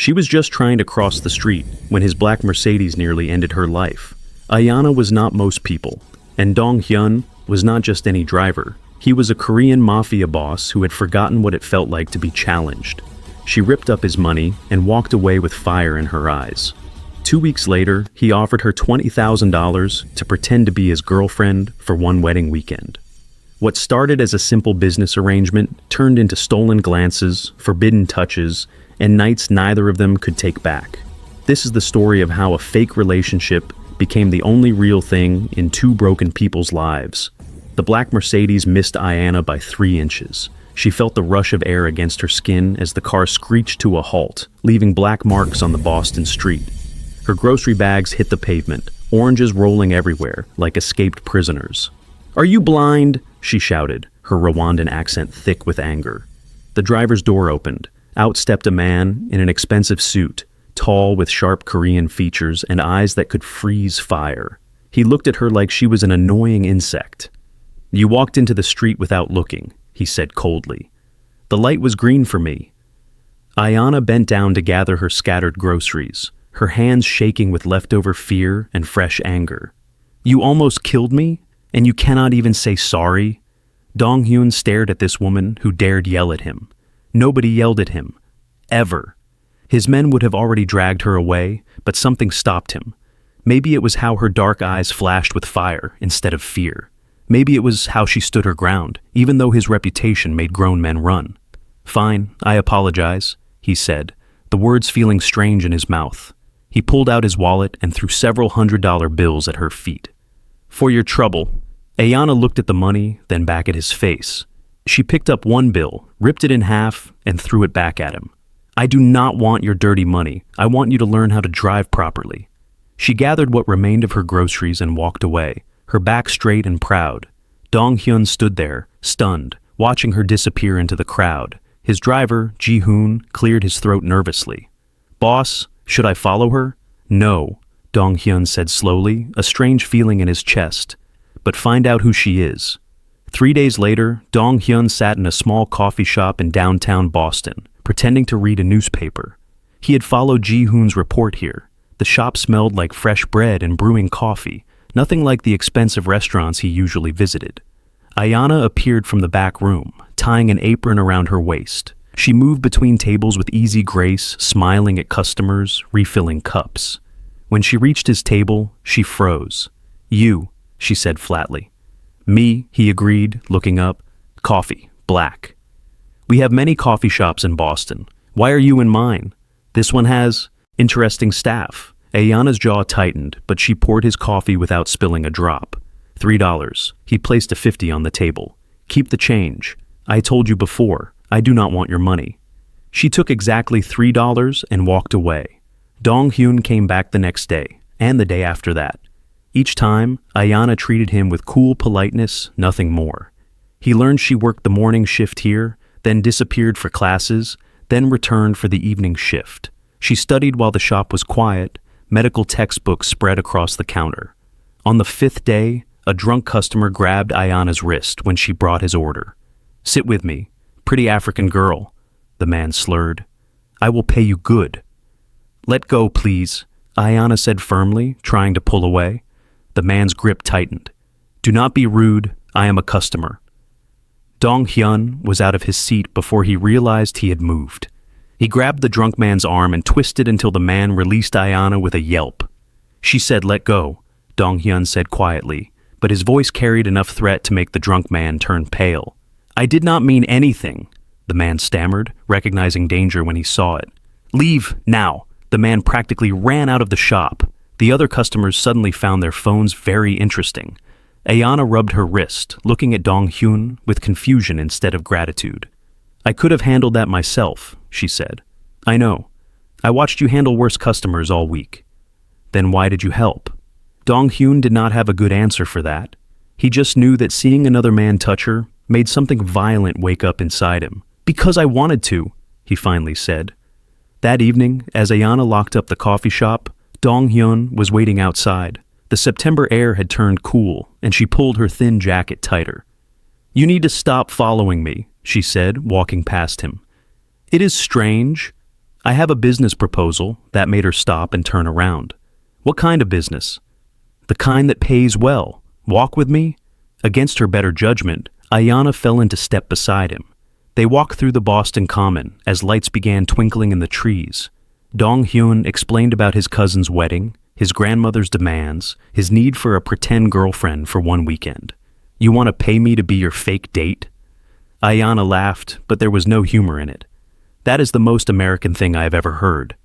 She was just trying to cross the street when his black Mercedes nearly ended her life. Ayanna was not most people, and Dong-Hyun was not just any driver. He was a Korean Mafia boss who had forgotten what it felt like to be challenged. She ripped up his money and walked away with fire in her eyes. 2 weeks later, he offered her $20,000 to pretend to be his girlfriend for one wedding weekend. What started as a simple business arrangement turned into stolen glances, forbidden touches, and nights neither of them could take back. This is the story of how a fake relationship became the only real thing in two broken people's lives. The black Mercedes missed Ayanna by 3 inches. She felt the rush of air against her skin as the car screeched to a halt, leaving black marks on the Boston street. Her grocery bags hit the pavement, oranges rolling everywhere like escaped prisoners. "Are you blind?" she shouted, her Rwandan accent thick with anger. The driver's door opened. Out stepped a man in an expensive suit, tall with sharp Korean features and eyes that could freeze fire. He looked at her like she was an annoying insect. "You walked into the street without looking," he said coldly. "The light was green for me." Ayanna bent down to gather her scattered groceries, her hands shaking with leftover fear and fresh anger. "You almost killed me, and you cannot even say sorry?" Dong-Hyun stared at this woman who dared yell at him. Nobody yelled at him. Ever. His men would have already dragged her away, but something stopped him. Maybe it was how her dark eyes flashed with fire instead of fear. Maybe it was how she stood her ground, even though his reputation made grown men run. "Fine, I apologize," he said, the words feeling strange in his mouth. He pulled out his wallet and threw several $100 bills at her feet. "For your trouble." Ayanna looked at the money, then back at his face. She picked up one bill, ripped it in half, and threw it back at him. "I do not want your dirty money. I want you to learn how to drive properly." She gathered what remained of her groceries and walked away, her back straight and proud. Dong-Hyun stood there, stunned, watching her disappear into the crowd. His driver, Ji-hoon, cleared his throat nervously. "Boss, should I follow her?" "No," Dong-Hyun said slowly, a strange feeling in his chest. "But find out who she is." 3 days later, Dong-Hyun sat in a small coffee shop in downtown Boston, pretending to read a newspaper. He had followed Ji-hoon's report here. The shop smelled like fresh bread and brewing coffee, nothing like the expensive restaurants he usually visited. Ayanna appeared from the back room, tying an apron around her waist. She moved between tables with easy grace, smiling at customers, refilling cups. When she reached his table, she froze. "You," she said flatly. "Me," he agreed, looking up. "Coffee, black." "We have many coffee shops in Boston. Why are you in mine?" "This one has interesting staff." Ayanna's jaw tightened, but she poured his coffee without spilling a drop. $3. He placed a 50 on the table. "Keep the change. I told you before, I do not want your money." She took exactly $3 and walked away. Dong-Hyun came back the next day, and the day after that. Each time, Ayanna treated him with cool politeness, nothing more. He learned she worked the morning shift here, then disappeared for classes, then returned for the evening shift. She studied while the shop was quiet, medical textbooks spread across the counter. On the 5th day, a drunk customer grabbed Ayanna's wrist when she brought his order. "Sit with me, pretty African girl," the man slurred. "I will pay you good." "Let go, please," Ayanna said firmly, trying to pull away. The man's grip tightened. "Do not be rude, I am a customer." Dong-Hyun was out of his seat before he realized he had moved. He grabbed the drunk man's arm and twisted until the man released Ayanna with a yelp. "She said let go," Dong-Hyun said quietly, but his voice carried enough threat to make the drunk man turn pale. "I did not mean anything," the man stammered, recognizing danger when he saw it. "Leave, now." The man practically ran out of the shop. The other customers suddenly found their phones very interesting. Ayanna rubbed her wrist, looking at Dong-Hyun with confusion instead of gratitude. "I could have handled that myself," she said. "I know. I watched you handle worse customers all week." "Then why did you help?" Dong-Hyun did not have a good answer for that. He just knew that seeing another man touch her made something violent wake up inside him. "Because I wanted to," he finally said. That evening, as Ayanna locked up the coffee shop, Dong-Hyun was waiting outside. The September air had turned cool, and she pulled her thin jacket tighter. "You need to stop following me," she said, walking past him. "It is strange." I have a business proposal. That made her stop and turn around. What kind of business? The kind that pays well. Walk with me? Against her better judgment, Ayanna fell into step beside him. They walked through the Boston Common as lights began twinkling in the trees. Dong-Hyun explained about his cousin's wedding, his grandmother's demands, his need for a pretend girlfriend for one weekend. You want to pay me to be your fake date? Ayanna laughed, but there was no humor in it. That is the most American thing I have ever heard.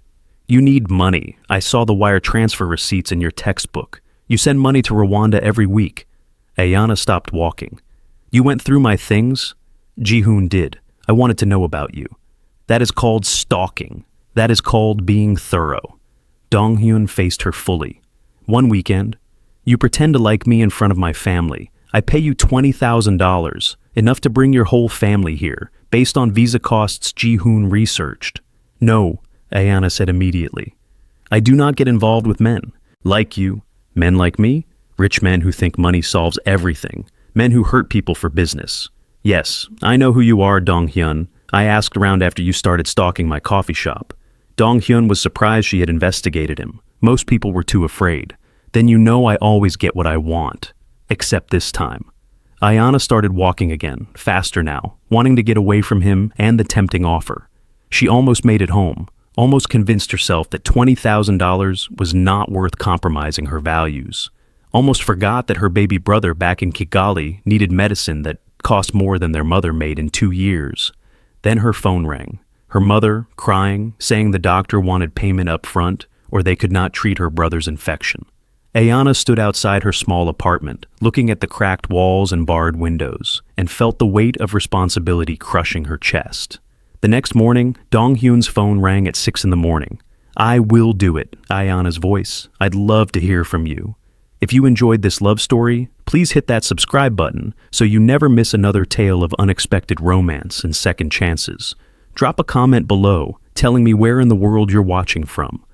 You need money. I saw the wire transfer receipts in your textbook. You send money to Rwanda every week. Ayanna stopped walking. You went through my things? Ji-hoon did. I wanted to know about you. That is called stalking. That is called being thorough. Dong-Hyun faced her fully. One weekend. You pretend to like me in front of my family. I pay you $20,000, enough to bring your whole family here, based on visa costs Ji-hoon researched. No, Ayanna said immediately. I do not get involved with men. Like you. Men like me? Rich men who think money solves everything. Men who hurt people for business. Yes, I know who you are, Dong-Hyun. I asked around after you started stalking my coffee shop. Dong-Hyun was surprised she had investigated him. Most people were too afraid. Then you know I always get what I want. Except this time. Ayanna started walking again, faster now, wanting to get away from him and the tempting offer. She almost made it home, almost convinced herself that $20,000 was not worth compromising her values. Almost forgot that her baby brother back in Kigali needed medicine that cost more than their mother made in 2 years. Then her phone rang. Her mother, crying, saying the doctor wanted payment up front or they could not treat her brother's infection. Ayanna stood outside her small apartment, looking at the cracked walls and barred windows, and felt the weight of responsibility crushing her chest. The next morning, Dong-Hyun's phone rang at 6 a.m. I will do it, Ayanna's voice. I'd love to hear from you. If you enjoyed this love story, please hit that subscribe button so you never miss another tale of unexpected romance and second chances. Drop a comment below telling me where in the world you're watching from.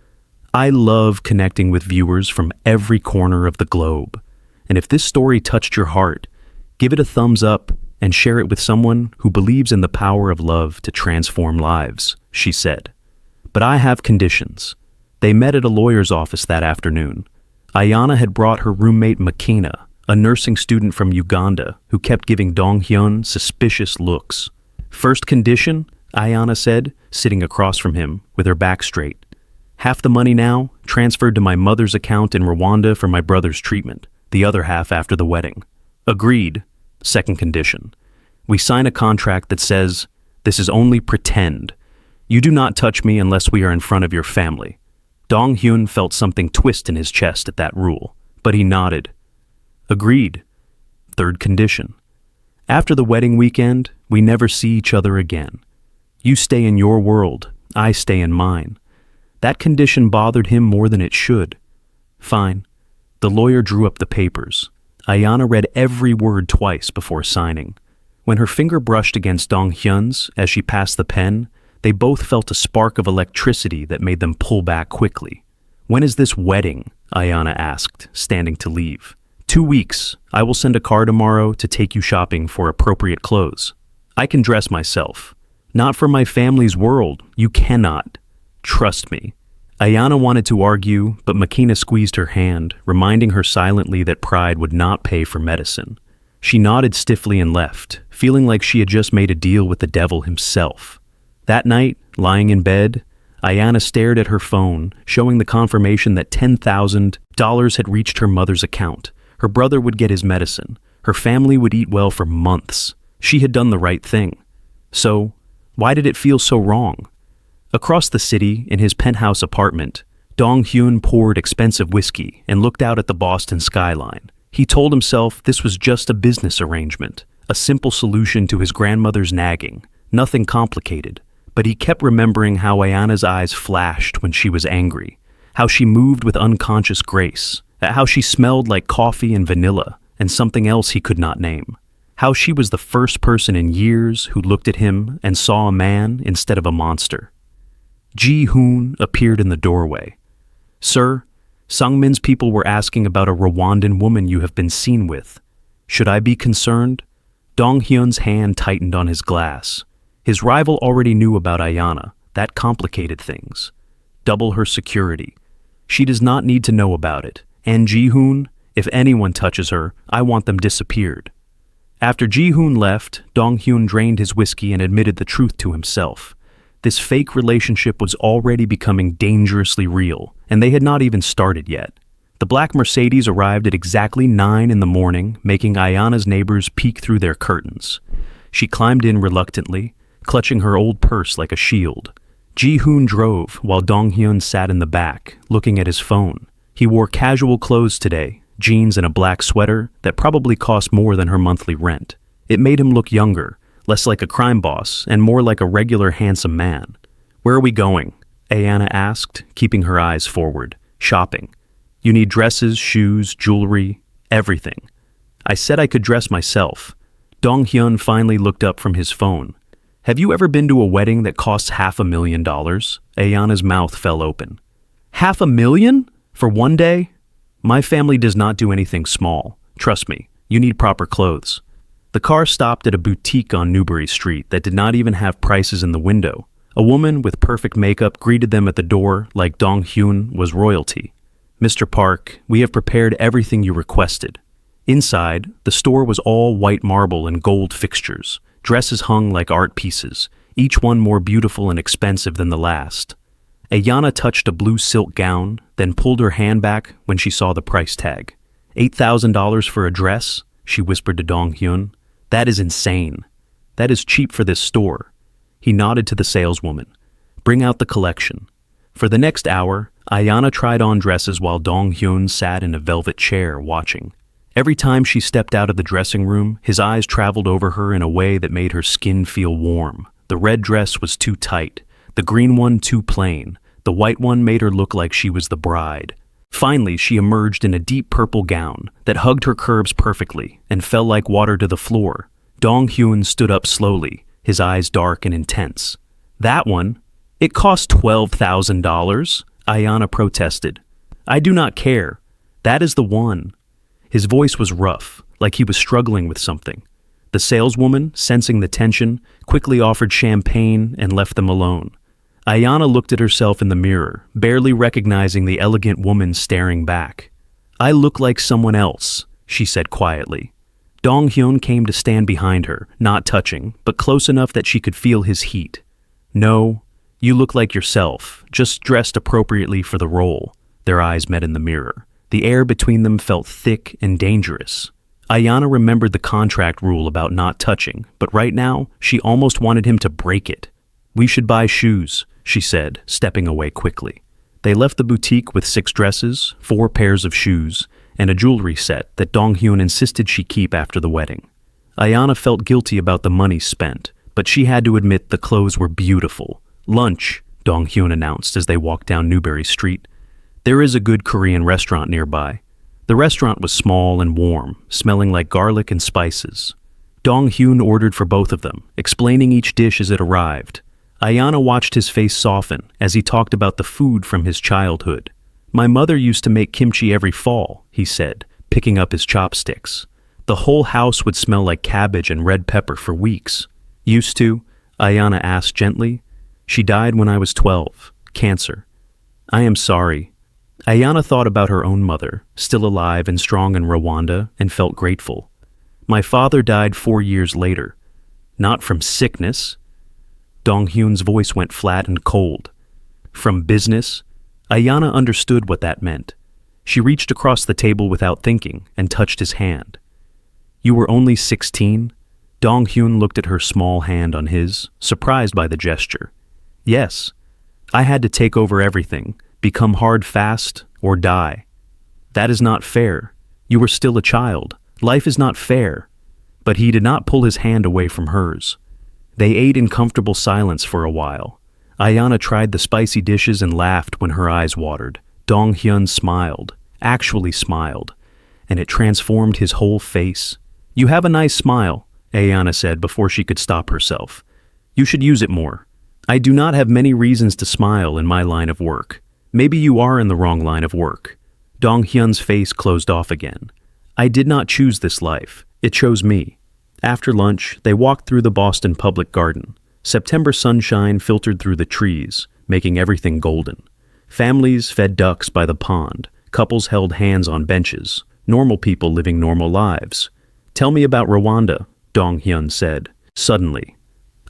I love connecting with viewers from every corner of the globe. And if this story touched your heart, give it a thumbs up and share it with someone who believes in the power of love to transform lives, she said. But I have conditions. They met at a lawyer's office that afternoon. Ayanna had brought her roommate Makina, a nursing student from Uganda who kept giving Dong-Hyun suspicious looks. First condition, Ayanna said, sitting across from him with her back straight. Half the money now transferred to my mother's account in Rwanda for my brother's treatment, the other half after the wedding. Agreed. Second condition. We sign a contract that says, this is only pretend. You do not touch me unless we are in front of your family. Dong-Hyun felt something twist in his chest at that rule, but he nodded. Agreed. Third condition. After the wedding weekend, we never see each other again. You stay in your world, I stay in mine. That condition bothered him more than it should. Fine. The lawyer drew up the papers. Ayanna read every word twice before signing. When her finger brushed against Dong-Hyun's as she passed the pen, they both felt a spark of electricity that made them pull back quickly. When is this wedding? Ayanna asked, standing to leave. 2 weeks. I will send a car tomorrow to take you shopping for appropriate clothes. I can dress myself. Not for my family's world. You cannot. Trust me. Ayanna wanted to argue, but Makina squeezed her hand, reminding her silently that pride would not pay for medicine. She nodded stiffly and left, feeling like she had just made a deal with the devil himself. That night, lying in bed, Ayanna stared at her phone, showing the confirmation that $10,000 had reached her mother's account. Her brother would get his medicine. Her family would eat well for months. She had done the right thing. So, why did it feel so wrong? Across the city, in his penthouse apartment, Dong-Hyun poured expensive whiskey and looked out at the Boston skyline. He told himself this was just a business arrangement, a simple solution to his grandmother's nagging, nothing complicated. But he kept remembering how Ayanna's eyes flashed when she was angry, how she moved with unconscious grace, how she smelled like coffee and vanilla and something else he could not name, how she was the first person in years who looked at him and saw a man instead of a monster. Ji-hoon appeared in the doorway. Sir, Sungmin's people were asking about a Rwandan woman you have been seen with. Should I be concerned? Dong-Hyun's hand tightened on his glass. His rival already knew about Ayanna, that complicated things. Double her security. She does not need to know about it. And Ji-hoon, if anyone touches her, I want them disappeared. After Ji-hoon left, Dong-Hyun drained his whiskey and admitted the truth to himself. This fake relationship was already becoming dangerously real, and they had not even started yet. The black Mercedes arrived at exactly 9 in the morning, making Ayanna's neighbors peek through their curtains. She climbed in reluctantly, clutching her old purse like a shield. Ji-hoon drove while Dong-Hyun sat in the back, looking at his phone. He wore casual clothes today, jeans and a black sweater that probably cost more than her monthly rent. It made him look younger, less like a crime boss, and more like a regular handsome man. "Where are we going?" Ayanna asked, keeping her eyes forward. "Shopping. You need dresses, shoes, jewelry, everything." I said I could dress myself. Dong-Hyun finally looked up from his phone. "Have you ever been to a wedding that costs $500,000? Ayanna's mouth fell open. $500,000? For one day? My family does not do anything small. Trust me, you need proper clothes." The car stopped at a boutique on Newbury Street that did not even have prices in the window. A woman with perfect makeup greeted them at the door like Dong-Hyun was royalty. "Mr. Park, we have prepared everything you requested." Inside, the store was all white marble and gold fixtures, dresses hung like art pieces, each one more beautiful and expensive than the last. Ayanna touched a blue silk gown, then pulled her hand back when she saw the price tag. $8,000 for a dress? She whispered to Dong-Hyun. "That is insane. That is cheap for this store." He nodded to the saleswoman. "Bring out the collection." For the next hour, Ayanna tried on dresses while Dong-Hyun sat in a velvet chair watching. Every time she stepped out of the dressing room, his eyes traveled over her in a way that made her skin feel warm. The red dress was too tight, the green one too plain, the white one made her look like she was the bride. Finally, she emerged in a deep purple gown that hugged her curves perfectly and fell like water to the floor. Dong-Hyun stood up slowly, his eyes dark and intense. "That one? It cost $12,000, Ayanna protested. "I do not care. That is the one." His voice was rough, like he was struggling with something. The saleswoman, sensing the tension, quickly offered champagne and left them alone. Ayanna looked at herself in the mirror, barely recognizing the elegant woman staring back. "I look like someone else," she said quietly. Dong-Hyun came to stand behind her, not touching, but close enough that she could feel his heat. "No, you look like yourself, just dressed appropriately for the role." Their eyes met in the mirror. The air between them felt thick and dangerous. Ayanna remembered the contract rule about not touching, but right now, she almost wanted him to break it. "We should buy shoes," she said, stepping away quickly. They left the boutique with 6 dresses, 4 pairs of shoes, and a jewelry set that Dong-Hyun insisted she keep after the wedding. Ayanna felt guilty about the money spent, but she had to admit the clothes were beautiful. "Lunch," Dong-Hyun announced as they walked down Newbury Street. "There is a good Korean restaurant nearby." The restaurant was small and warm, smelling like garlic and spices. Dong-Hyun ordered for both of them, explaining each dish as it arrived. Ayanna watched his face soften as he talked about the food from his childhood. "My mother used to make kimchi every fall," he said, picking up his chopsticks. "The whole house would smell like cabbage and red pepper for weeks." "Used to?" Ayanna asked gently. "She died when I was 12. Cancer." "I am sorry." Ayanna thought about her own mother, still alive and strong in Rwanda, and felt grateful. "My father died 4 years later. Not from sickness." Dong-Hyun's voice went flat and cold. "From business?" Ayanna understood what that meant. She reached across the table without thinking and touched his hand. "You were only 16? Dong-Hyun looked at her small hand on his, surprised by the gesture. "Yes. I had to take over everything, become hard fast, or die. That is not fair. You were still a child. Life is not fair." But he did not pull his hand away from hers. They ate in comfortable silence for a while. Ayanna tried the spicy dishes and laughed when her eyes watered. Dong-Hyun smiled, actually smiled, and it transformed his whole face. "You have a nice smile," Ayanna said before she could stop herself. "You should use it more." "I do not have many reasons to smile in my line of work." "Maybe you are in the wrong line of work." Dong-Hyun's face closed off again. "I did not choose this life. It chose me." After lunch, they walked through the Boston Public Garden. September sunshine filtered through the trees, making everything golden. Families fed ducks by the pond. Couples held hands on benches. Normal people living normal lives. "Tell me about Rwanda," Dong-Hyun said, suddenly.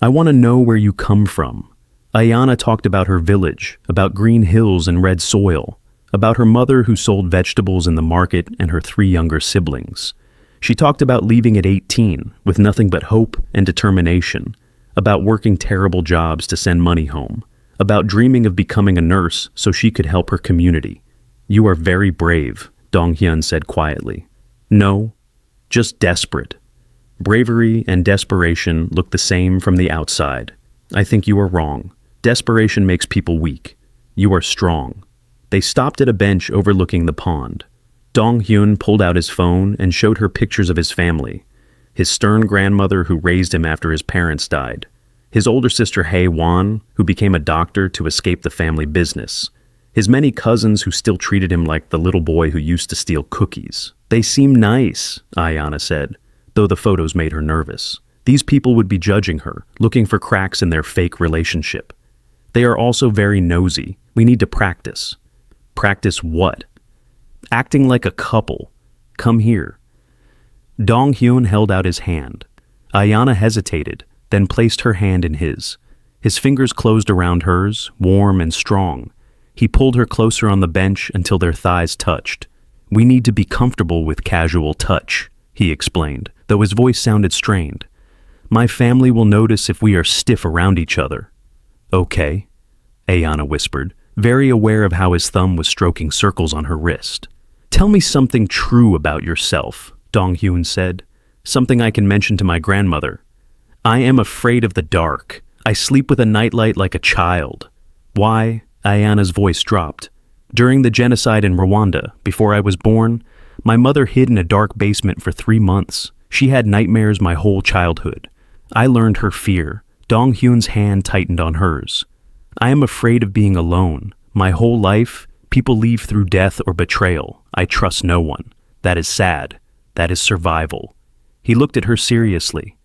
"I want to know where you come from." Ayanna talked about her village, about green hills and red soil, about her mother who sold vegetables in the market and her 3 younger siblings. She talked about leaving at 18 with nothing but hope and determination, about working terrible jobs to send money home, about dreaming of becoming a nurse so she could help her community. "You are very brave," Dong-Hyun said quietly. "No, just desperate." Bravery and desperation look the same from the outside. "I think you are wrong. Desperation makes people weak. You are strong." They stopped at a bench overlooking the pond. Dong-Hyun pulled out his phone and showed her pictures of his family. His stern grandmother who raised him after his parents died. His older sister Hae-won, who became a doctor to escape the family business. His many cousins who still treated him like the little boy who used to steal cookies. "They seem nice," Ayanna said, though the photos made her nervous. These people would be judging her, looking for cracks in their fake relationship. "They are also very nosy. We need to practice." "Practice what?" "Acting like a couple. Come here." Dong-Hyun held out his hand. Ayanna hesitated, then placed her hand in his. His fingers closed around hers, warm and strong. He pulled her closer on the bench until their thighs touched. "We need to be comfortable with casual touch," he explained, though his voice sounded strained. "My family will notice if we are stiff around each other." "Okay," Ayanna whispered, very aware of how his thumb was stroking circles on her wrist. "Tell me something true about yourself," Dong-Hyun said. "Something I can mention to my grandmother." "I am afraid of the dark. I sleep with a nightlight like a child." "Why?" Ayanna's voice dropped. "During the genocide in Rwanda, before I was born, my mother hid in a dark basement for 3 months. She had nightmares my whole childhood. I learned her fear." Dong-Hyun's hand tightened on hers. "I am afraid of being alone. My whole life, people leave through death or betrayal. I trust no one. That is sad. That is survival." He looked at her seriously.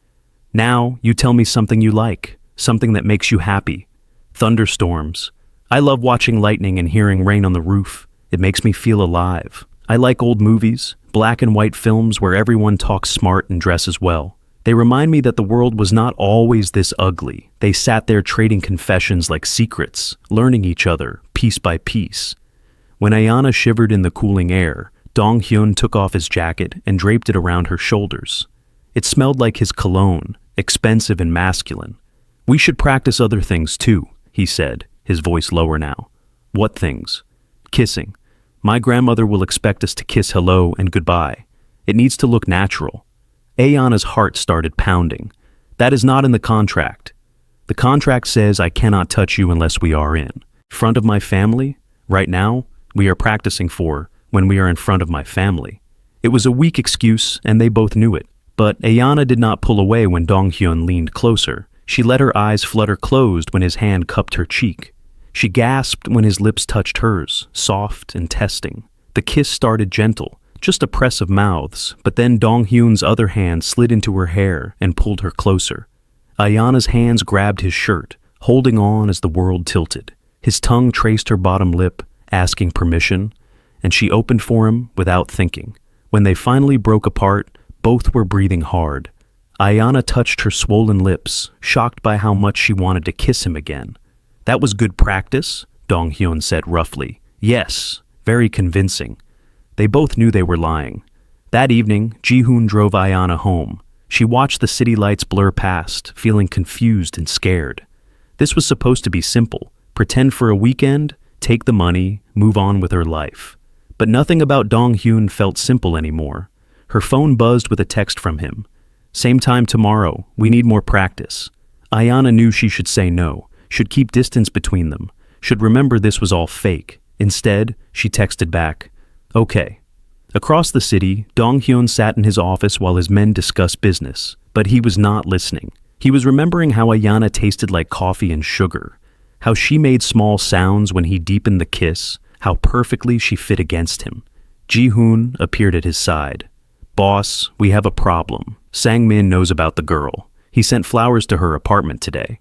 "Now, you tell me something you like, something that makes you happy." "Thunderstorms. I love watching lightning and hearing rain on the roof. It makes me feel alive. I like old movies, black and white films where everyone talks smart and dresses well. They remind me that the world was not always this ugly. They sat there trading confessions like secrets, learning each other, piece by piece." When Ayanna shivered in the cooling air, Dong-Hyun took off his jacket and draped it around her shoulders. It smelled like his cologne, expensive and masculine. "We should practice other things too," he said, his voice lower now. "What things?" "Kissing. My grandmother will expect us to kiss hello and goodbye. It needs to look natural." Ayanna's heart started pounding. "That is not in the contract. The contract says I cannot touch you unless we are in front of my family. Right now, we are practicing for when we are in front of my family." It was a weak excuse, and they both knew it. But Ayanna did not pull away when Dong-Hyun leaned closer. She let her eyes flutter closed when his hand cupped her cheek. She gasped when his lips touched hers, soft and testing. The kiss started gentle, just a press of mouths, but then Dong-Hyun's other hand slid into her hair and pulled her closer. Ayanna's hands grabbed his shirt, holding on as the world tilted. His tongue traced her bottom lip, asking permission, and she opened for him without thinking. When they finally broke apart, both were breathing hard. Ayanna touched her swollen lips, shocked by how much she wanted to kiss him again. "That was good practice," Dong-Hyun said roughly. "Yes, very convincing." They both knew they were lying. That evening, Ji-hoon drove Ayanna home. She watched the city lights blur past, feeling confused and scared. This was supposed to be simple. Pretend for a weekend, take the money, move on with her life. But nothing about Dong-Hyun felt simple anymore. Her phone buzzed with a text from him. "Same time tomorrow. We need more practice." Ayanna knew she should say no, should keep distance between them, should remember this was all fake. Instead, she texted back, "Okay." Across the city, Dong-Hyun sat in his office while his men discussed business, but he was not listening. He was remembering how Ayanna tasted like coffee and sugar, how she made small sounds when he deepened the kiss, how perfectly she fit against him. Ji-hoon appeared at his side. "Boss, we have a problem. Sang-min knows about the girl. He sent flowers to her apartment today."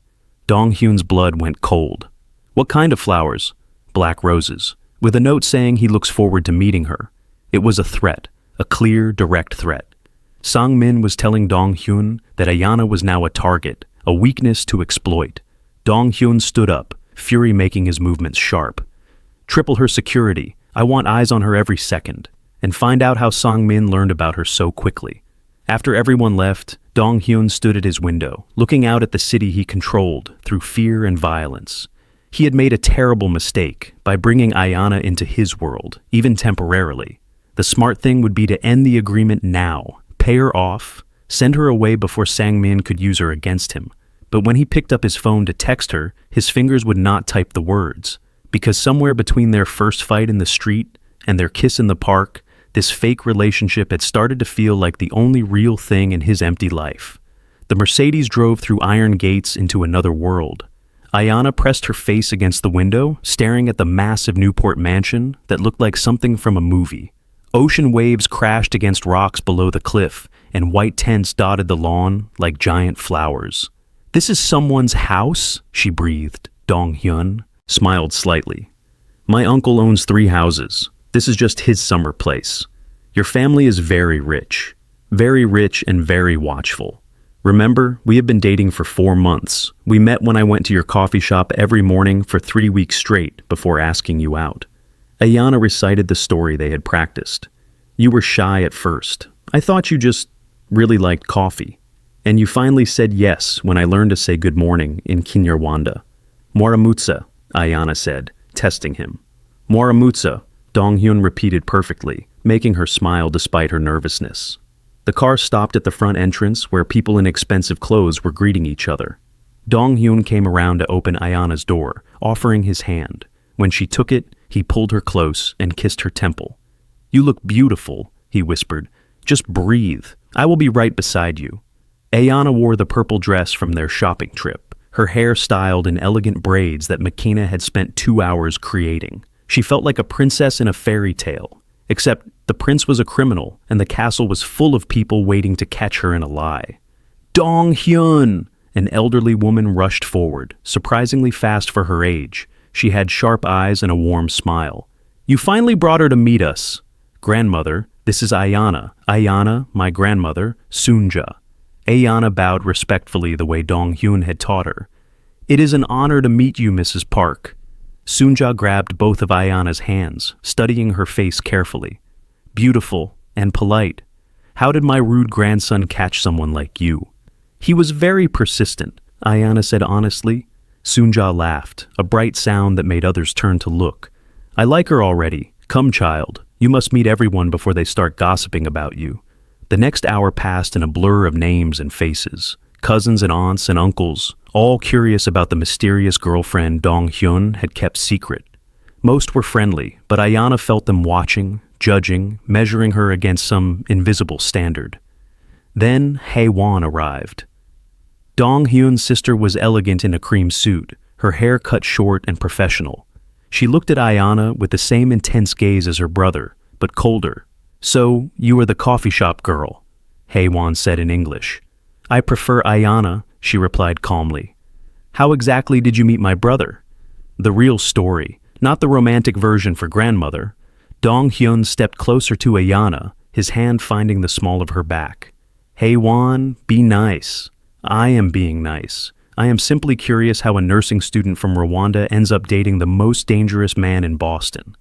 Dong-Hyun's blood went cold. What kind of flowers? Black roses, with a note saying he looks forward to meeting her. It was a threat, a clear, direct threat. Sang-min was telling Dong-Hyun that Ayanna was now a target, a weakness to exploit. Dong-Hyun stood up, fury making his movements sharp. Triple her security. I want eyes on her every second. And find out how Sang-min learned about her so quickly. After everyone left, Dong-Hyun stood at his window, looking out at the city he controlled through fear and violence. He had made a terrible mistake by bringing Ayanna into his world, even temporarily. The smart thing would be to end the agreement now, pay her off, send her away before Sang-min could use her against him. But when he picked up his phone to text her, his fingers would not type the words, because somewhere between their first fight in the street and their kiss in the park, this fake relationship had started to feel like the only real thing in his empty life. The Mercedes drove through iron gates into another world. Ayanna pressed her face against the window, staring at the massive Newport mansion that looked like something from a movie. Ocean waves crashed against rocks below the cliff, and white tents dotted the lawn like giant flowers. "This is someone's house?" she breathed. Dong-Hyun smiled slightly. "My uncle owns 3 houses. This is just his summer place. Your family is very rich and very watchful. Remember, we have been dating for 4 months. We met when I went to your coffee shop every morning for 3 weeks straight before asking you out." Ayanna recited the story they had practiced. "You were shy at first. I thought you just really liked coffee. And you finally said yes when I learned to say good morning in Kinyarwanda." "Mwaramutsa," Ayanna said, testing him. "Mwaramutsa," Dong-Hyun repeated perfectly, making her smile despite her nervousness. The car stopped at the front entrance where people in expensive clothes were greeting each other. Dong-Hyun came around to open Ayanna's door, offering his hand. When she took it, he pulled her close and kissed her temple. "You look beautiful," he whispered. "Just breathe. I will be right beside you." Ayanna wore the purple dress from their shopping trip, her hair styled in elegant braids that McKenna had spent 2 hours creating. She felt like a princess in a fairy tale, except the prince was a criminal and the castle was full of people waiting to catch her in a lie. "Dong-Hyun!" An elderly woman rushed forward, surprisingly fast for her age. She had sharp eyes and a warm smile. "You finally brought her to meet us." "Grandmother, this is Ayanna. Ayanna, my grandmother, Sunja." Ayanna bowed respectfully the way Dong-Hyun had taught her. "It is an honor to meet you, Mrs. Park." Sunja grabbed both of Ayanna's hands, studying her face carefully. "Beautiful and polite. How did my rude grandson catch someone like you?" "He was very persistent," Ayanna said honestly. Sunja laughed, a bright sound that made others turn to look. "I like her already. Come, child. You must meet everyone before they start gossiping about you." The next hour passed in a blur of names and faces. Cousins and aunts and uncles, all curious about the mysterious girlfriend Dong-Hyun had kept secret. Most were friendly, but Ayanna felt them watching, judging, measuring her against some invisible standard. Then Hae-won arrived. Dong-Hyun's sister was elegant in a cream suit, her hair cut short and professional. She looked at Ayanna with the same intense gaze as her brother, but colder. "So, you are the coffee shop girl," Hae-won said in English. "I prefer Ayanna," she replied calmly. "How exactly did you meet my brother?" "The real story, not the romantic version for grandmother." Dong-Hyun stepped closer to Ayanna, his hand finding the small of her back. "Hae-won, be nice." "I am being nice. I am simply curious how a nursing student from Rwanda ends up dating the most dangerous man in Boston."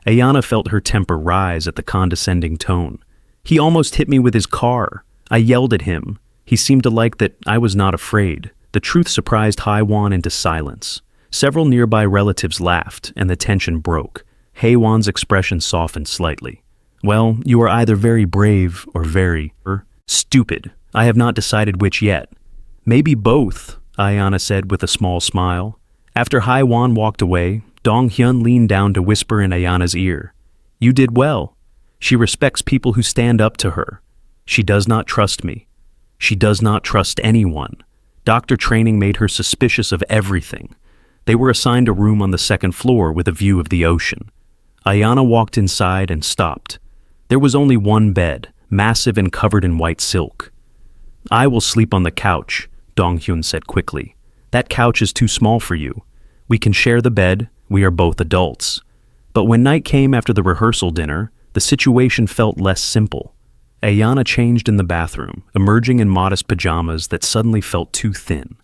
Ayanna felt her temper rise at the condescending tone. "He almost hit me with his car. I yelled at him. He seemed to like that I was not afraid." The truth surprised Hae-won into silence. Several nearby relatives laughed, and the tension broke. Hae-won's expression softened slightly. "Well, you are either very brave or very stupid. I have not decided which yet." "Maybe both," Ayanna said with a small smile. After Hae-won walked away, Dong-Hyun leaned down to whisper in Ayanna's ear. "You did well. She respects people who stand up to her. She does not trust me. She does not trust anyone. Doctor training made her suspicious of everything." They were assigned a room on the 2nd floor with a view of the ocean. Ayanna walked inside and stopped. There was only one bed, massive and covered in white silk. "I will sleep on the couch," Dong-Hyun said quickly. That couch is too small for you. We can share the bed, we are both adults. But when night came after the rehearsal dinner, the situation felt less simple. Ayanna changed in the bathroom, emerging in modest pajamas that suddenly felt too thin.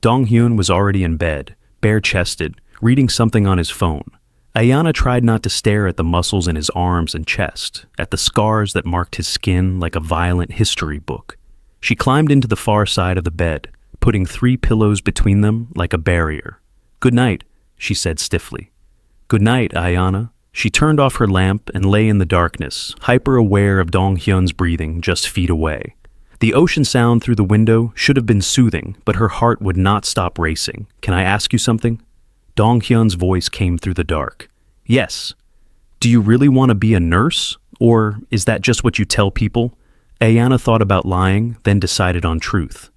Dong-Hyun was already in bed, bare-chested, reading something on his phone. Ayanna tried not to stare at the muscles in his arms and chest, at the scars that marked his skin like a violent history book. She climbed into the far side of the bed, putting 3 pillows between them like a barrier. "Good night," she said stiffly. "Good night, Ayanna." She turned off her lamp and lay in the darkness, hyper-aware of Dong-Hyun's breathing just feet away. The ocean sound through the window should have been soothing, but her heart would not stop racing. "Can I ask you something?" Dong-Hyun's voice came through the dark. "Yes." "Do you really want to be a nurse? Or is that just what you tell people?" Ayanna thought about lying, then decided on truth.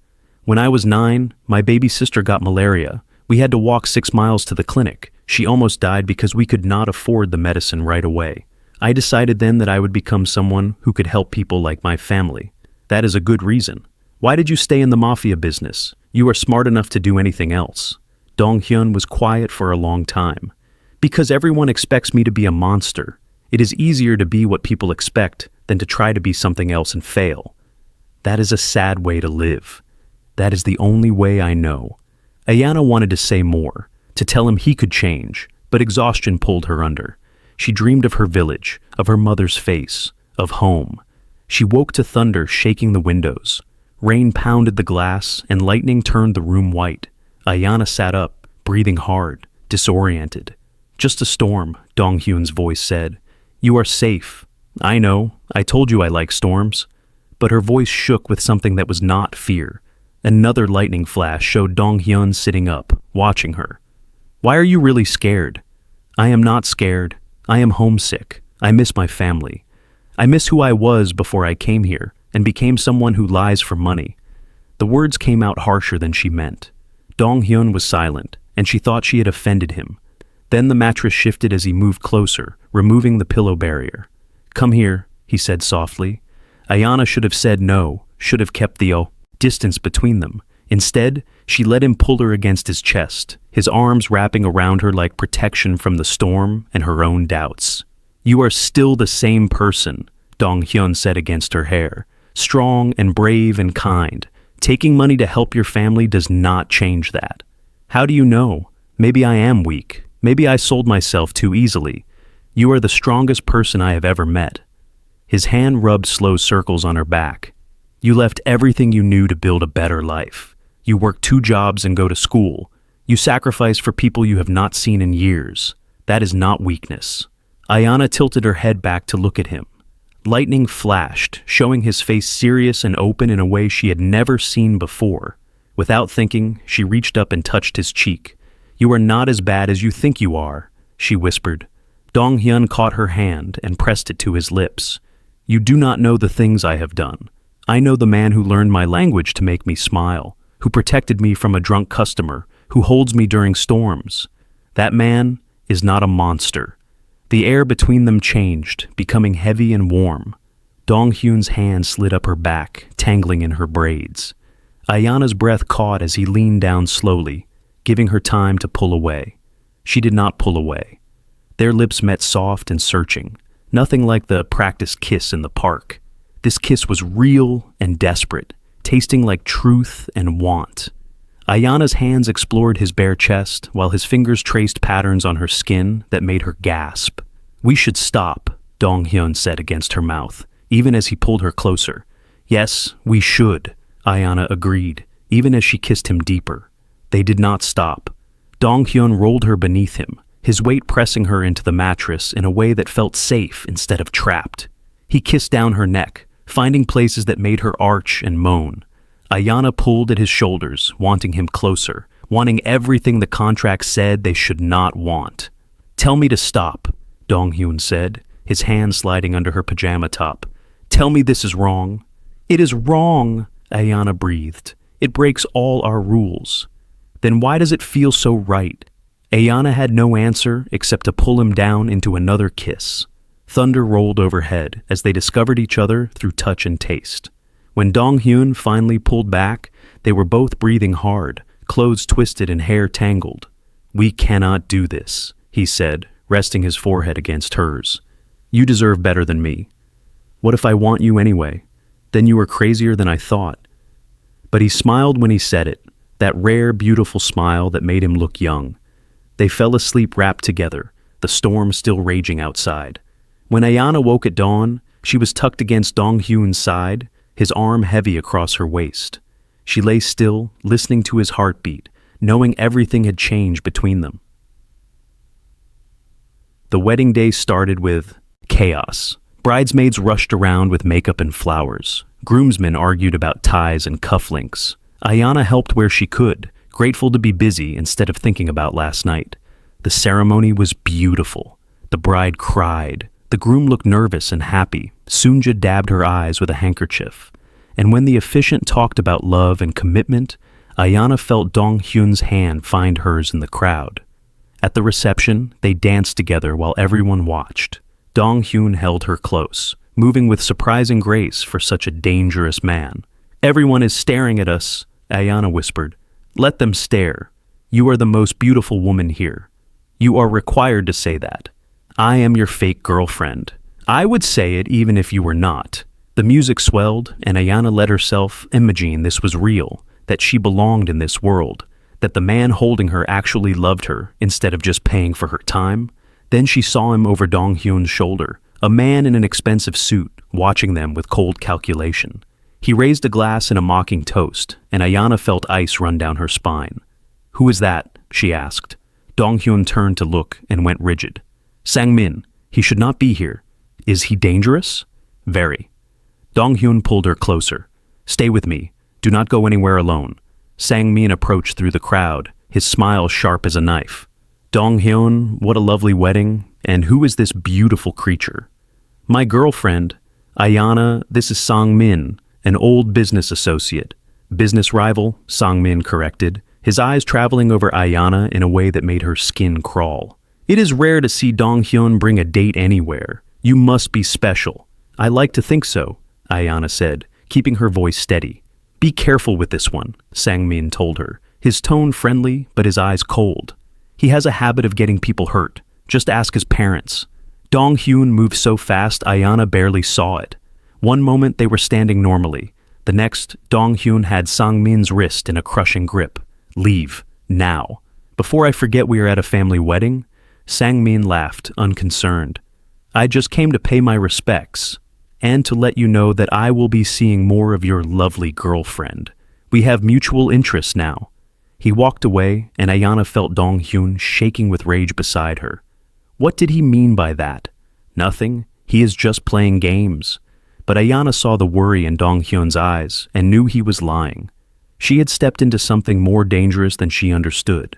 "When I was 9, my baby sister got malaria. We had to walk 6 miles to the clinic. She almost died because we could not afford the medicine right away. I decided then that I would become someone who could help people like my family. That is a good reason. Why did you stay in the Mafia business? You are smart enough to do anything else." Dong-Hyun was quiet for a long time. "Because everyone expects me to be a monster. It is easier to be what people expect than to try to be something else and fail. That is a sad way to live. That is the only way I know." Ayanna wanted to say more, to tell him he could change, but exhaustion pulled her under. She dreamed of her village, of her mother's face, of home. She woke to thunder shaking the windows. Rain pounded the glass, and lightning turned the room white. Ayanna sat up, breathing hard, disoriented. "Just a storm," Dong-Hyun's voice said. "You are safe. I know, I told you I like storms." But her voice shook with something that was not fear. Another lightning flash showed Dong-Hyun sitting up, watching her. "Why are you really scared?" "I am not scared. I am homesick. I miss my family. I miss who I was before I came here and became someone who lies for money." The words came out harsher than she meant. Dong-Hyun was silent, and she thought she had offended him. Then the mattress shifted as he moved closer, removing the pillow barrier. "Come here," he said softly. Ayanna should have said no, should have kept the distance between them. Instead, she let him pull her against his chest, his arms wrapping around her like protection from the storm and her own doubts. "You are still the same person," Dong-Hyun said against her hair. "Strong and brave and kind. Taking money to help your family does not change that." "How do you know? Maybe I am weak. Maybe I sold myself too easily. You are the strongest person I have ever met." His hand rubbed slow circles on her back. "You left everything you knew to build a better life. You work 2 jobs and go to school. You sacrifice for people you have not seen in years. That is not weakness." Ayanna tilted her head back to look at him. Lightning flashed, showing his face serious and open in a way she had never seen before. Without thinking, she reached up and touched his cheek. "You are not as bad as you think you are," she whispered. Dong-Hyun caught her hand and pressed it to his lips. "You do not know the things I have done. I know the man who learned my language to make me smile, who protected me from a drunk customer, who holds me during storms. That man is not a monster." The air between them changed, becoming heavy and warm. Dong-Hyun's hand slid up her back, tangling in her braids. Ayanna's breath caught as he leaned down slowly, giving her time to pull away. She did not pull away. Their lips met soft and searching, nothing like the practiced kiss in the park. This kiss was real and desperate, tasting like truth and want. Ayanna's hands explored his bare chest, while his fingers traced patterns on her skin that made her gasp. "We should stop," Dong-Hyun said against her mouth, even as he pulled her closer. "Yes, we should," Ayanna agreed, even as she kissed him deeper. They did not stop. Dong-Hyun rolled her beneath him, his weight pressing her into the mattress in a way that felt safe instead of trapped. He kissed down her neck, finding places that made her arch and moan. Ayanna pulled at his shoulders, wanting him closer, wanting everything the contract said they should not want. "Tell me to stop," Dong-Hyun said, his hand sliding under her pajama top. "Tell me this is wrong." "It is wrong," Ayanna breathed. "It breaks all our rules." "Then why does it feel so right?" Ayanna had no answer except to pull him down into another kiss. Thunder rolled overhead as they discovered each other through touch and taste. When Dong-Hyun finally pulled back, they were both breathing hard, clothes twisted and hair tangled. "We cannot do this," he said, resting his forehead against hers. "You deserve better than me." "What if I want you anyway? Then you are crazier than I thought." But he smiled when he said it, that rare, beautiful smile that made him look young. They fell asleep wrapped together, the storm still raging outside. When Ayanna woke at dawn, she was tucked against Dong-Hyun's side, his arm heavy across her waist. She lay still, listening to his heartbeat, knowing everything had changed between them. The wedding day started with chaos. Bridesmaids rushed around with makeup and flowers. Groomsmen argued about ties and cufflinks. Ayanna helped where she could, grateful to be busy instead of thinking about last night. The ceremony was beautiful. The bride cried. The groom looked nervous and happy. Sunja dabbed her eyes with a handkerchief. And when the officiant talked about love and commitment, Ayanna felt Dong-Hyun's hand find hers in the crowd. At the reception, they danced together while everyone watched. Dong-Hyun held her close, moving with surprising grace for such a dangerous man. "Everyone is staring at us," Ayanna whispered. "Let them stare. You are the most beautiful woman here. You are required to say that. I am your fake girlfriend. I would say it even if you were not." The music swelled, and Ayanna let herself imagine this was real, that she belonged in this world, that the man holding her actually loved her instead of just paying for her time. Then she saw him over Dong-Hyun's shoulder, a man in an expensive suit, watching them with cold calculation. He raised a glass in a mocking toast, and Ayanna felt ice run down her spine. "Who is that?" she asked. Dong-Hyun turned to look and went rigid. "Sang-min, he should not be here. Is he dangerous?" "Very." Dong-Hyun pulled her closer. "Stay with me. Do not go anywhere alone." Sang-min approached through the crowd, his smile sharp as a knife. "Dong-Hyun, what a lovely wedding, and who is this beautiful creature?" "My girlfriend. Ayanna, this is Sang-min, an old business associate." "Business rival," Sang-min corrected, his eyes traveling over Ayanna in a way that made her skin crawl. "It is rare to see Dong-Hyun bring a date anywhere. You must be special." "I like to think so," Ayanna said, keeping her voice steady. "Be careful with this one," Sang-min told her, his tone friendly but his eyes cold. "He has a habit of getting people hurt. Just ask his parents." Dong-Hyun moved so fast Ayanna barely saw it. One moment they were standing normally. The next, Dong-Hyun had Sang-min's wrist in a crushing grip. "Leave, now. Before I forget we are at a family wedding?" Sang-min laughed, unconcerned. "I just came to pay my respects, and to let you know that I will be seeing more of your lovely girlfriend. We have mutual interests now." He walked away, and Ayanna felt Dong-Hyun shaking with rage beside her. What did he mean by that? Nothing. He is just playing games. But Ayanna saw the worry in Dong-Hyun's eyes and knew he was lying. She had stepped into something more dangerous than she understood,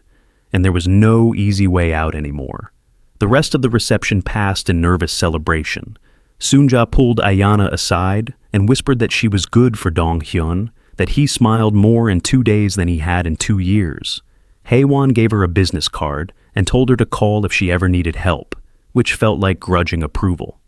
and there was no easy way out anymore. The rest of the reception passed in nervous celebration. Sunja pulled Ayanna aside and whispered that she was good for Dong-Hyun, that he smiled more in 2 days than he had in 2 years. Haewon gave her a business card and told her to call if she ever needed help, which felt like grudging approval.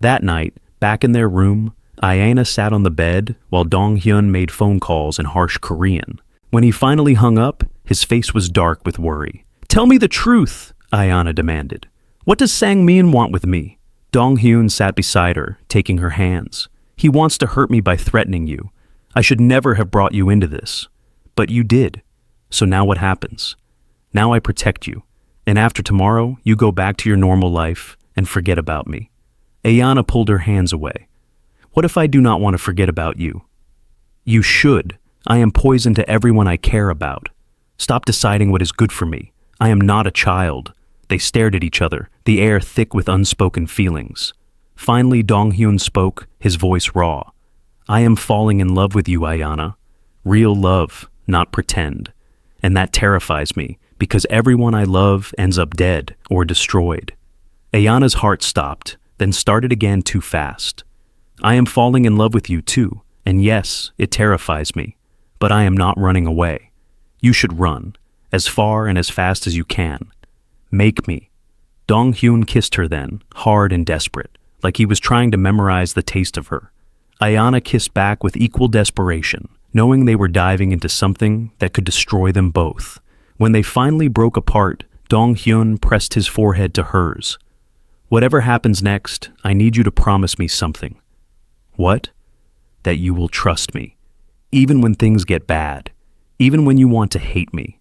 That night, back in their room, Ayanna sat on the bed while Dong-Hyun made phone calls in harsh Korean. When he finally hung up, his face was dark with worry. "Tell me the truth," Ayanna demanded. "What does Sang-min want with me?" Dong-Hyun sat beside her, taking her hands. "He wants to hurt me by threatening you. I should never have brought you into this. But you did. So now what happens? Now I protect you. And after tomorrow, you go back to your normal life and forget about me." Ayanna pulled her hands away. "What if I do not want to forget about you?" "You should. I am poison to everyone I care about. Stop deciding what is good for me. I am not a child." They stared at each other, the air thick with unspoken feelings. Finally, Dong-Hyun spoke, his voice raw. "I am falling in love with you, Ayanna. Real love, not pretend. And that terrifies me, because everyone I love ends up dead or destroyed." Ayanna's heart stopped, then started again too fast. "I am falling in love with you too, and yes, it terrifies me, but I am not running away. You should run, as far and as fast as you can. Make me." Dong-Hyun kissed her then, hard and desperate, like he was trying to memorize the taste of her. Ayanna kissed back with equal desperation, knowing they were diving into something that could destroy them both. When they finally broke apart, Dong-Hyun pressed his forehead to hers. "Whatever happens next, I need you to promise me something." "What?" "That you will trust me. Even when things get bad. Even when you want to hate me.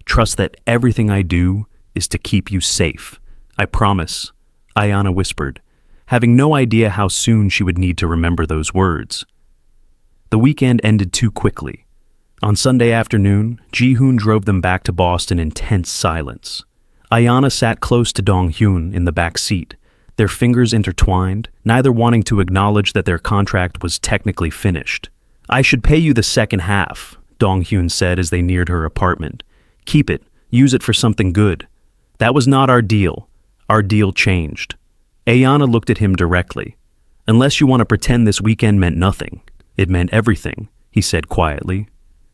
Trust that everything I do is to keep you safe. I promise," Ayanna whispered, having no idea how soon she would need to remember those words. The weekend ended too quickly. On Sunday afternoon, Ji-hoon drove them back to Boston in tense silence. Ayanna sat close to Dong-Hyun in the back seat, their fingers intertwined, neither wanting to acknowledge that their contract was technically finished. "I should pay you the second half," Dong-Hyun said as they neared her apartment. "Keep it. Use it for something good." "That was not our deal. Our deal changed." Ayanna looked at him directly. "Unless you want to pretend this weekend meant nothing. It meant everything," he said quietly.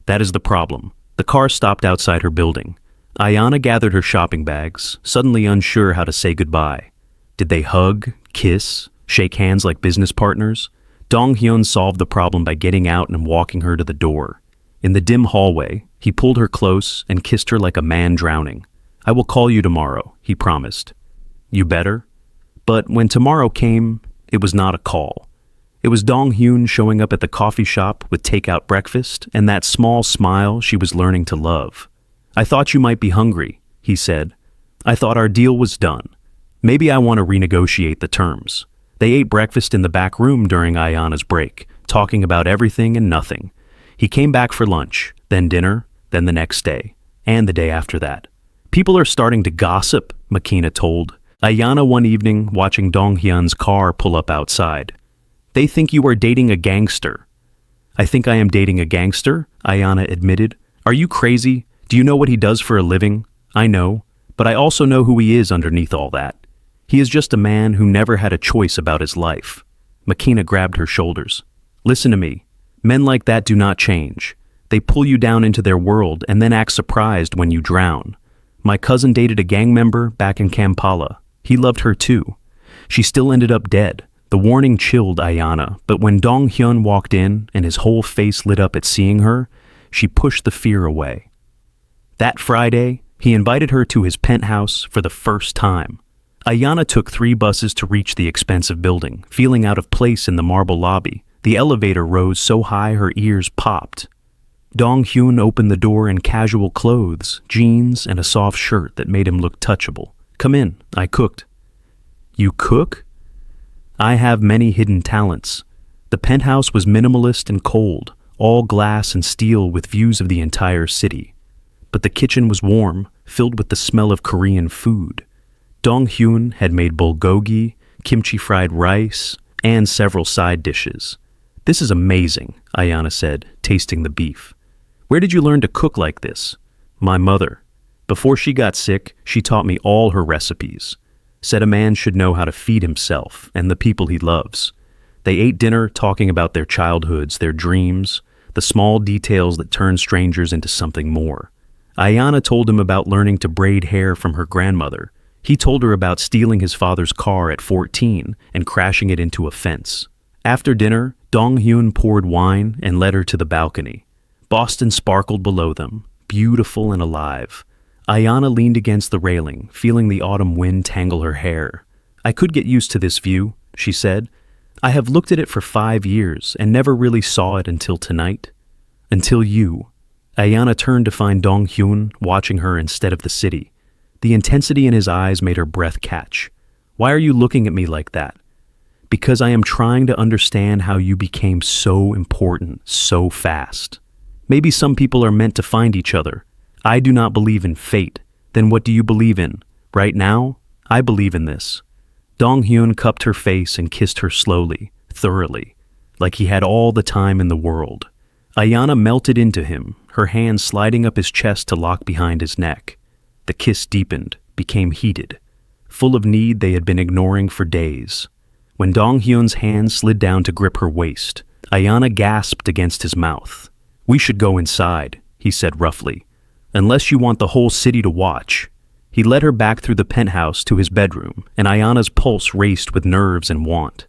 "That is the problem." The car stopped outside her building. Ayanna gathered her shopping bags, suddenly unsure how to say goodbye. Did they hug, kiss, shake hands like business partners? Dong-Hyun solved the problem by getting out and walking her to the door. In the dim hallway, he pulled her close and kissed her like a man drowning. "I will call you tomorrow," he promised. "You better?" But when tomorrow came, it was not a call. It was Dong-Hyun showing up at the coffee shop with takeout breakfast and that small smile she was learning to love. "I thought you might be hungry," he said. "I thought our deal was done. Maybe I want to renegotiate the terms." They ate breakfast in the back room during Ayanna's break, talking about everything and nothing. He came back for lunch, then dinner, then the next day, and the day after that. "People are starting to gossip," Makina told Ayanna one evening watching Dong-Hyun's car pull up outside. "They think you are dating a gangster." "I think I am dating a gangster," Ayanna admitted. "Are you crazy? Do you know what he does for a living?" "I know, but I also know who he is underneath all that. He is just a man who never had a choice about his life." Makina grabbed her shoulders. "Listen to me. Men like that do not change. They pull you down into their world and then act surprised when you drown. My cousin dated a gang member back in Kampala. He loved her too. She still ended up dead." The warning chilled Ayanna, but when Dong-Hyun walked in and his whole face lit up at seeing her, she pushed the fear away. That Friday, he invited her to his penthouse for the first time. Ayanna took 3 buses to reach the expensive building, feeling out of place in the marble lobby. The elevator rose so high her ears popped. Dong-Hyun opened the door in casual clothes, jeans, and a soft shirt that made him look touchable. "Come in, I cooked." "You cook?" "I have many hidden talents." The penthouse was minimalist and cold, all glass and steel with views of the entire city. But the kitchen was warm, filled with the smell of Korean food. Dong-Hyun had made bulgogi, kimchi fried rice, and several side dishes. "This is amazing," Ayanna said, tasting the beef. "Where did you learn to cook like this?" "My mother. Before she got sick, she taught me all her recipes. Said a man should know how to feed himself and the people he loves." They ate dinner talking about their childhoods, their dreams, the small details that turn strangers into something more. Ayanna told him about learning to braid hair from her grandmother. He told her about stealing his father's car at 14 and crashing it into a fence. After dinner, Dong-Hyun poured wine and led her to the balcony. Boston sparkled below them, beautiful and alive. Ayanna leaned against the railing, feeling the autumn wind tangle her hair. "I could get used to this view," she said. "I have looked at it for 5 years and never really saw it until tonight. Until you." Ayanna turned to find Dong-Hyun watching her instead of the city. The intensity in his eyes made her breath catch. "Why are you looking at me like that?" "Because I am trying to understand how you became so important so fast. Maybe some people are meant to find each other. I do not believe in fate. Then what do you believe in? Right now, I believe in this." Dong-Hyun cupped her face and kissed her slowly, thoroughly, like he had all the time in the world. Ayanna melted into him, her hand sliding up his chest to lock behind his neck. The kiss deepened, became heated. Full of need they had been ignoring for days. When Dong-Hyun's hand slid down to grip her waist, Ayanna gasped against his mouth. "We should go inside," he said roughly. "Unless you want the whole city to watch." He led her back through the penthouse to his bedroom, and Ayanna's pulse raced with nerves and want.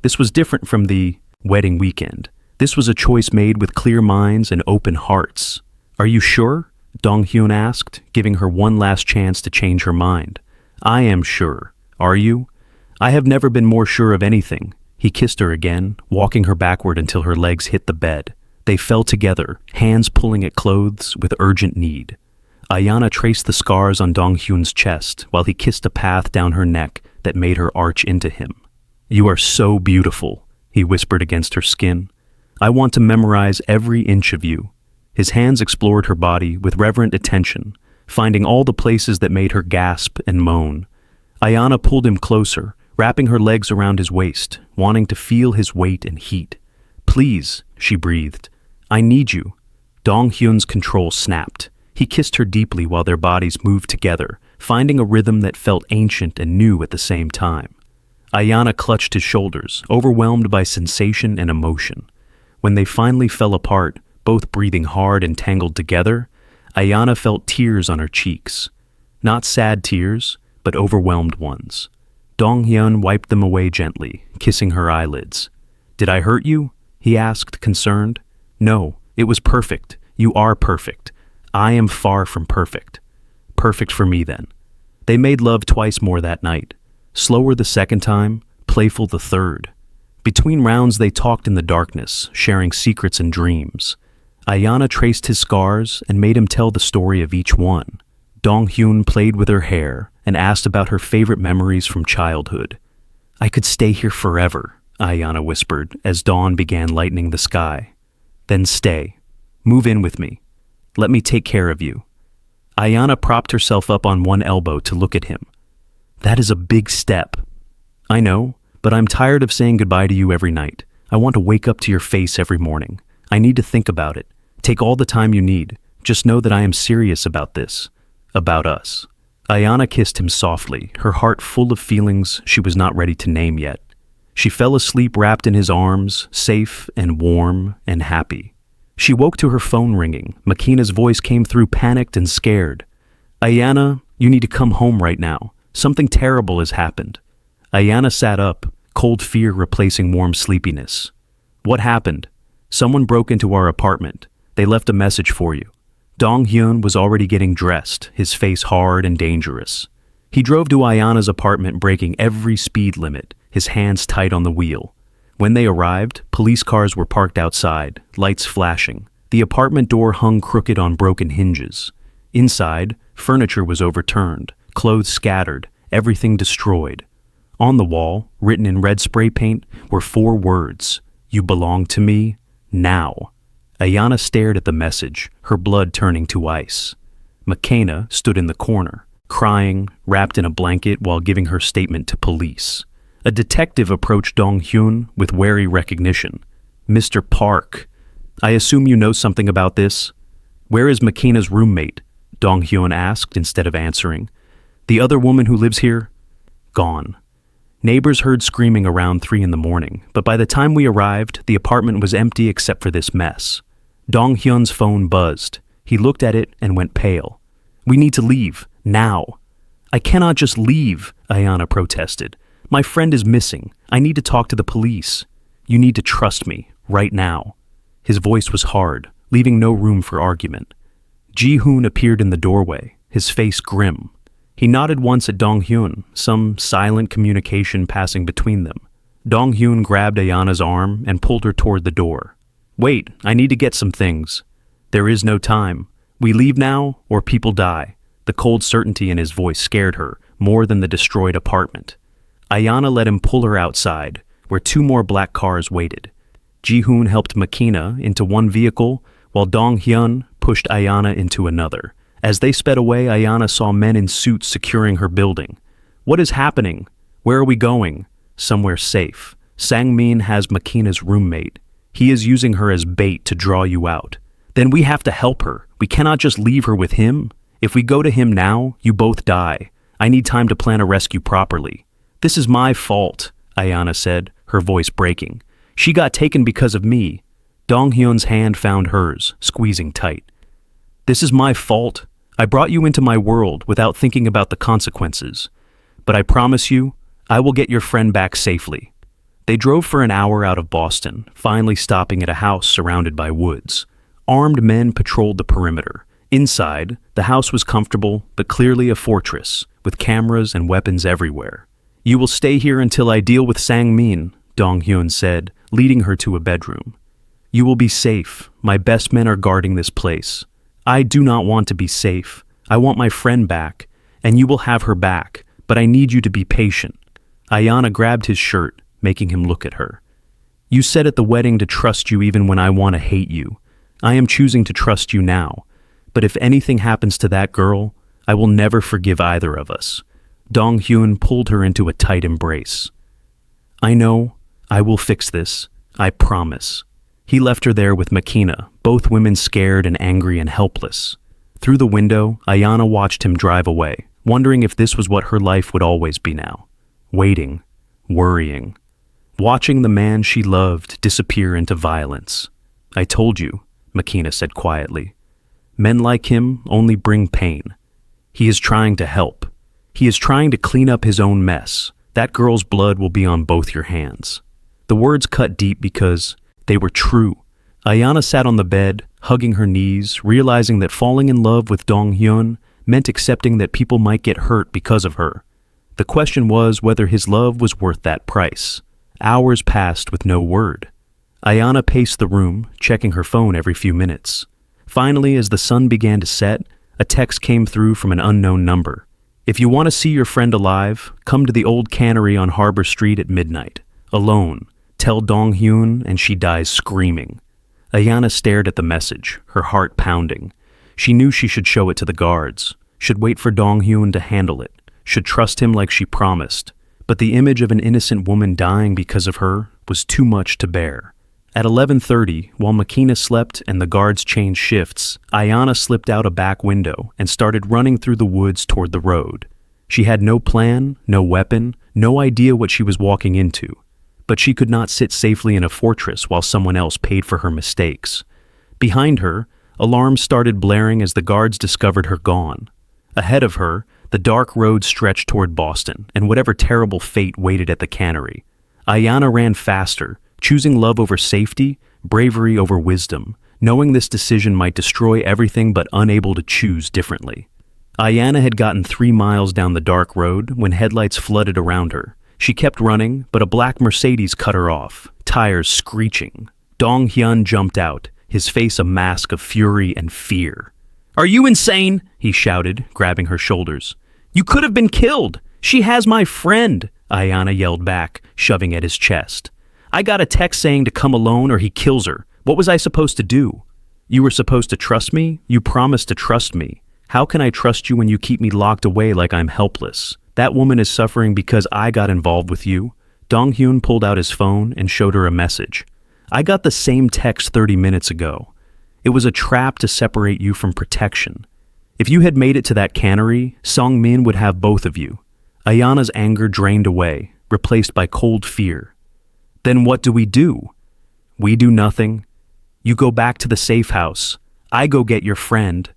This was different from the wedding weekend. This was a choice made with clear minds and open hearts. Are you sure? Dong-Hyun asked, giving her one last chance to change her mind. I am sure. Are you? I have never been more sure of anything. He kissed her again, walking her backward until her legs hit the bed. They fell together, hands pulling at clothes with urgent need. Ayanna traced the scars on Dong-Hyun's chest while he kissed a path down her neck that made her arch into him. You are so beautiful, he whispered against her skin. I want to memorize every inch of you. His hands explored her body with reverent attention, finding all the places that made her gasp and moan. Ayanna pulled him closer, wrapping her legs around his waist, wanting to feel his weight and heat. Please, she breathed. I need you. Dong-Hyun's control snapped. He kissed her deeply while their bodies moved together, finding a rhythm that felt ancient and new at the same time. Ayanna clutched his shoulders, overwhelmed by sensation and emotion. When they finally fell apart, both breathing hard and tangled together, Ayanna felt tears on her cheeks. Not sad tears, but overwhelmed ones. Dong-Hyun wiped them away gently, kissing her eyelids. Did I hurt you? He asked, concerned. No, it was perfect. You are perfect. I am far from perfect. Perfect for me, then. They made love twice more that night. Slower the second time, playful the third. Between rounds they talked in the darkness, sharing secrets and dreams. Ayanna traced his scars and made him tell the story of each one. Dong-Hyun played with her hair and asked about her favorite memories from childhood. I could stay here forever, Ayanna whispered as dawn began lightening the sky. Then stay. Move in with me. Let me take care of you. Ayanna propped herself up on one elbow to look at him. That is a big step. I know, but I'm tired of saying goodbye to you every night. I want to wake up to your face every morning. I need to think about it. Take all the time you need. Just know that I am serious about this. About us. Ayanna kissed him softly, her heart full of feelings she was not ready to name yet. She fell asleep wrapped in his arms, safe and warm and happy. She woke to her phone ringing. Makina's voice came through panicked and scared. Ayanna, you need to come home right now. Something terrible has happened. Ayanna sat up, cold fear replacing warm sleepiness. What happened? Someone broke into our apartment. They left a message for you. Dong-Hyun was already getting dressed, his face hard and dangerous. He drove to Ayanna's apartment, breaking every speed limit, his hands tight on the wheel. When they arrived, police cars were parked outside, lights flashing. The apartment door hung crooked on broken hinges. Inside, furniture was overturned, clothes scattered, everything destroyed. On the wall, written in red spray paint, were 4 words. You belong to me, now. Ayanna stared at the message, her blood turning to ice. Makina stood in the corner, crying, wrapped in a blanket while giving her statement to police. A detective approached Dong-Hyun with wary recognition. Mr. Park, I assume you know something about this? Where is Makina's roommate? Dong-Hyun asked instead of answering. The other woman who lives here? Gone. Neighbors heard screaming around 3 a.m, but by the time we arrived, the apartment was empty except for this mess. Dong-Hyun's phone buzzed. He looked at it and went pale. We need to leave, now. I cannot just leave, Ayanna protested. My friend is missing. I need to talk to the police. You need to trust me, right now. His voice was hard, leaving no room for argument. Ji-hoon appeared in the doorway, his face grim. He nodded once at Dong-Hyun, some silent communication passing between them. Dong-Hyun grabbed Ayanna's arm and pulled her toward the door. Wait, I need to get some things. There is no time. We leave now, or people die. The cold certainty in his voice scared her, more than the destroyed apartment. Ayanna let him pull her outside, where 2 more black cars waited. Ji-hoon helped Makina into one vehicle, while Dong-Hyun pushed Ayanna into another. As they sped away, Ayanna saw men in suits securing her building. What is happening? Where are we going? Somewhere safe. Sang-min has Makina's roommate. He is using her as bait to draw you out. Then we have to help her. We cannot just leave her with him. If we go to him now, you both die. I need time to plan a rescue properly. This is my fault, Ayanna said, her voice breaking. She got taken because of me. Dong-Hyun's hand found hers, squeezing tight. This is my fault. I brought you into my world without thinking about the consequences. But I promise you, I will get your friend back safely. They drove for an hour out of Boston, finally stopping at a house surrounded by woods. Armed men patrolled the perimeter. Inside, the house was comfortable, but clearly a fortress, with cameras and weapons everywhere. "You will stay here until I deal with Sang-min," Dong-Hyun said, leading her to a bedroom. "You will be safe. My best men are guarding this place. I do not want to be safe. I want my friend back, and you will have her back, but I need you to be patient." Ayanna grabbed his shirt, making him look at her. "You said at the wedding to trust you even when I want to hate you. I am choosing to trust you now. But if anything happens to that girl, I will never forgive either of us." Dong-Hyun pulled her into a tight embrace. "I know. I will fix this. I promise." He left her there with Makina, both women scared and angry and helpless. Through the window, Ayanna watched him drive away, wondering if this was what her life would always be now. Waiting, worrying, watching the man she loved disappear into violence. "I told you," Makina said quietly. "Men like him only bring pain. He is trying to help. He is trying to clean up his own mess. That girl's blood will be on both your hands." The words cut deep because they were true. Ayanna sat on the bed, hugging her knees, realizing that falling in love with Dong-Hyun meant accepting that people might get hurt because of her. The question was whether his love was worth that price. Hours passed with no word. Ayanna paced the room, checking her phone every few minutes. Finally, as the sun began to set, a text came through from an unknown number. "If you want to see your friend alive, come to the old cannery on Harbor Street at midnight. Alone. Tell Dong-Hyun and she dies screaming." Ayanna stared at the message, her heart pounding. She knew she should show it to the guards, should wait for Dong-Hyun to handle it, should trust him like she promised. But the image of an innocent woman dying because of her was too much to bear. At 11:30, while Makina slept and the guards changed shifts, Ayanna slipped out a back window and started running through the woods toward the road. She had no plan, no weapon, no idea what she was walking into. But she could not sit safely in a fortress while someone else paid for her mistakes. Behind her, alarms started blaring as the guards discovered her gone. Ahead of her, the dark road stretched toward Boston and whatever terrible fate waited at the cannery. Ayanna ran faster, choosing love over safety, bravery over wisdom, knowing this decision might destroy everything but unable to choose differently. Ayanna had gotten 3 miles down the dark road when headlights flooded around her. She kept running, but a black Mercedes cut her off, tires screeching. Dong-Hyun jumped out, his face a mask of fury and fear. "Are you insane?" he shouted, grabbing her shoulders. "You could have been killed! She has my friend!" Ayanna yelled back, shoving at his chest. "I got a text saying to come alone or he kills her. What was I supposed to do?" "You were supposed to trust me? You promised to trust me. How can I trust you when you keep me locked away like I'm helpless? That woman is suffering because I got involved with you." Dong-Hyun pulled out his phone and showed her a message. "I got the same text 30 minutes ago. It was a trap to separate you from protection. If you had made it to that cannery, Sang-min would have both of you." Ayanna's anger drained away, replaced by cold fear. "Then what do we do?" "We do nothing. You go back to the safe house. I go get your friend."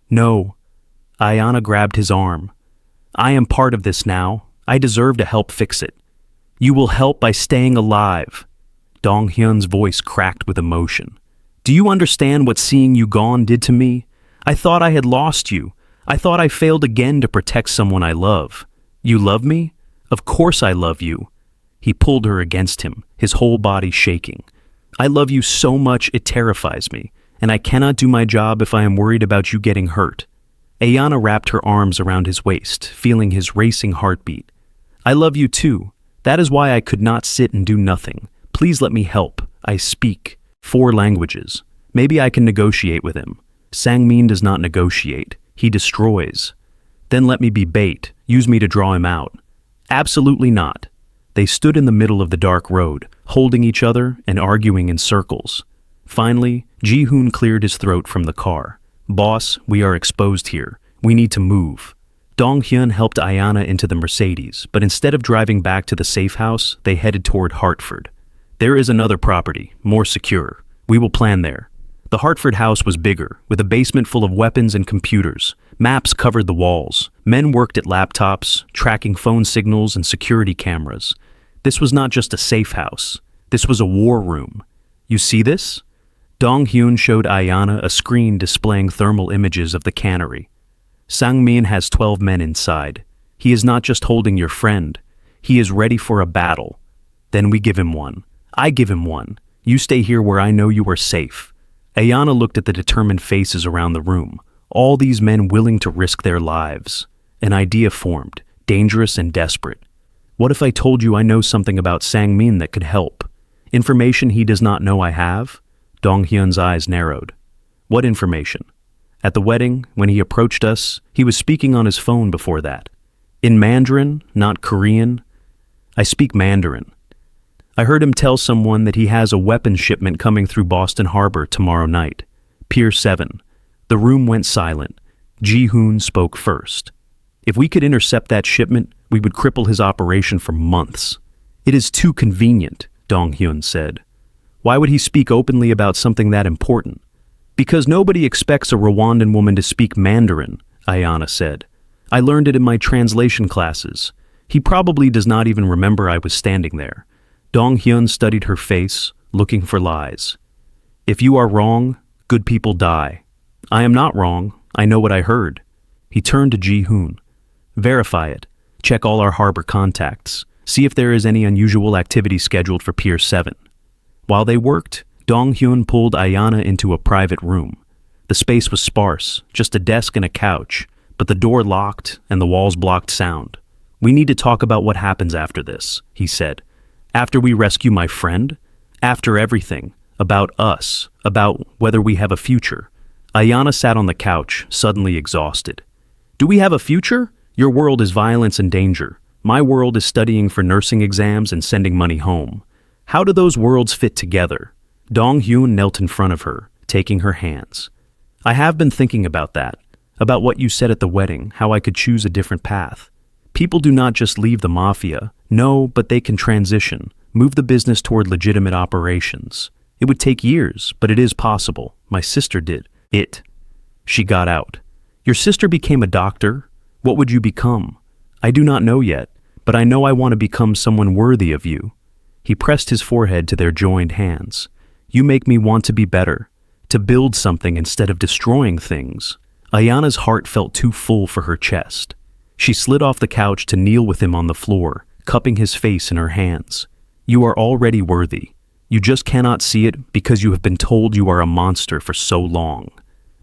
"No." Ayanna grabbed his arm. "I am part of this now. I deserve to help fix it." "You will help by staying alive." Dong-Hyun's voice cracked with emotion. "Do you understand what seeing you gone did to me? I thought I had lost you. I thought I failed again to protect someone I love. You love me? Of course I love you." He pulled her against him, his whole body shaking. "I love you so much it terrifies me, and I cannot do my job if I am worried about you getting hurt." Ayanna wrapped her arms around his waist, feeling his racing heartbeat. "I love you too. That is why I could not sit and do nothing. Please let me help. I speak 4 languages. Maybe I can negotiate with him." Sang-min does not negotiate. He destroys. "Then let me be bait. Use me to draw him out." "Absolutely not." They stood in the middle of the dark road, holding each other and arguing in circles. Finally, Ji-hoon cleared his throat from the car. "Boss, we are exposed here. We need to move." Dong-Hyun helped Ayanna into the Mercedes, but instead of driving back to the safe house, they headed toward Hartford. "There is another property, more secure. We will plan there." The Hartford house was bigger, with a basement full of weapons and computers. Maps covered the walls. Men worked at laptops, tracking phone signals and security cameras. This was not just a safe house. This was a war room. You see this? Dong-Hyun showed Ayanna a screen displaying thermal images of the cannery. Sang-min has 12 men inside. He is not just holding your friend. He is ready for a battle. Then we give him one. I give him one. You stay here where I know you are safe. Ayanna looked at the determined faces around the room. All these men willing to risk their lives. An idea formed, dangerous and desperate. What if I told you I know something about Sang-min that could help? Information he does not know I have? Dong-Hyun's eyes narrowed. What information? At the wedding, when he approached us, he was speaking on his phone before that. In Mandarin, not Korean. I speak Mandarin. I heard him tell someone that he has a weapons shipment coming through Boston Harbor tomorrow night. Pier 7. The room went silent. Ji-hoon spoke first. If we could intercept that shipment, we would cripple his operation for months. It is too convenient, Dong-Hyun said. Why would he speak openly about something that important? Because nobody expects a Rwandan woman to speak Mandarin, Ayanna said. I learned it in my translation classes. He probably does not even remember I was standing there. Dong-Hyun studied her face, looking for lies. If you are wrong, good people die. I am not wrong. I know what I heard. He turned to Ji-hoon. Verify it. Check all our harbor contacts. See if there is any unusual activity scheduled for Pier 7. While they worked, Dong-Hyun pulled Ayanna into a private room. The space was sparse, just a desk and a couch, but the door locked and the walls blocked sound. We need to talk about what happens after this, he said. After we rescue my friend? After everything. About us. About whether we have a future. Ayanna sat on the couch, suddenly exhausted. Do we have a future? Your world is violence and danger. My world is studying for nursing exams and sending money home. How do those worlds fit together? Dong-Hyun knelt in front of her, taking her hands. I have been thinking about that, about what you said at the wedding, how I could choose a different path. People do not just leave the Mafia, no, but they can transition, move the business toward legitimate operations. It would take years, but it is possible. My sister did. She got out. Your sister became a doctor? What would you become? I do not know yet, but I know I want to become someone worthy of you. He pressed his forehead to their joined hands. You make me want to be better, to build something instead of destroying things. Ayanna's heart felt too full for her chest. She slid off the couch to kneel with him on the floor, cupping his face in her hands. You are already worthy. You just cannot see it because you have been told you are a monster for so long.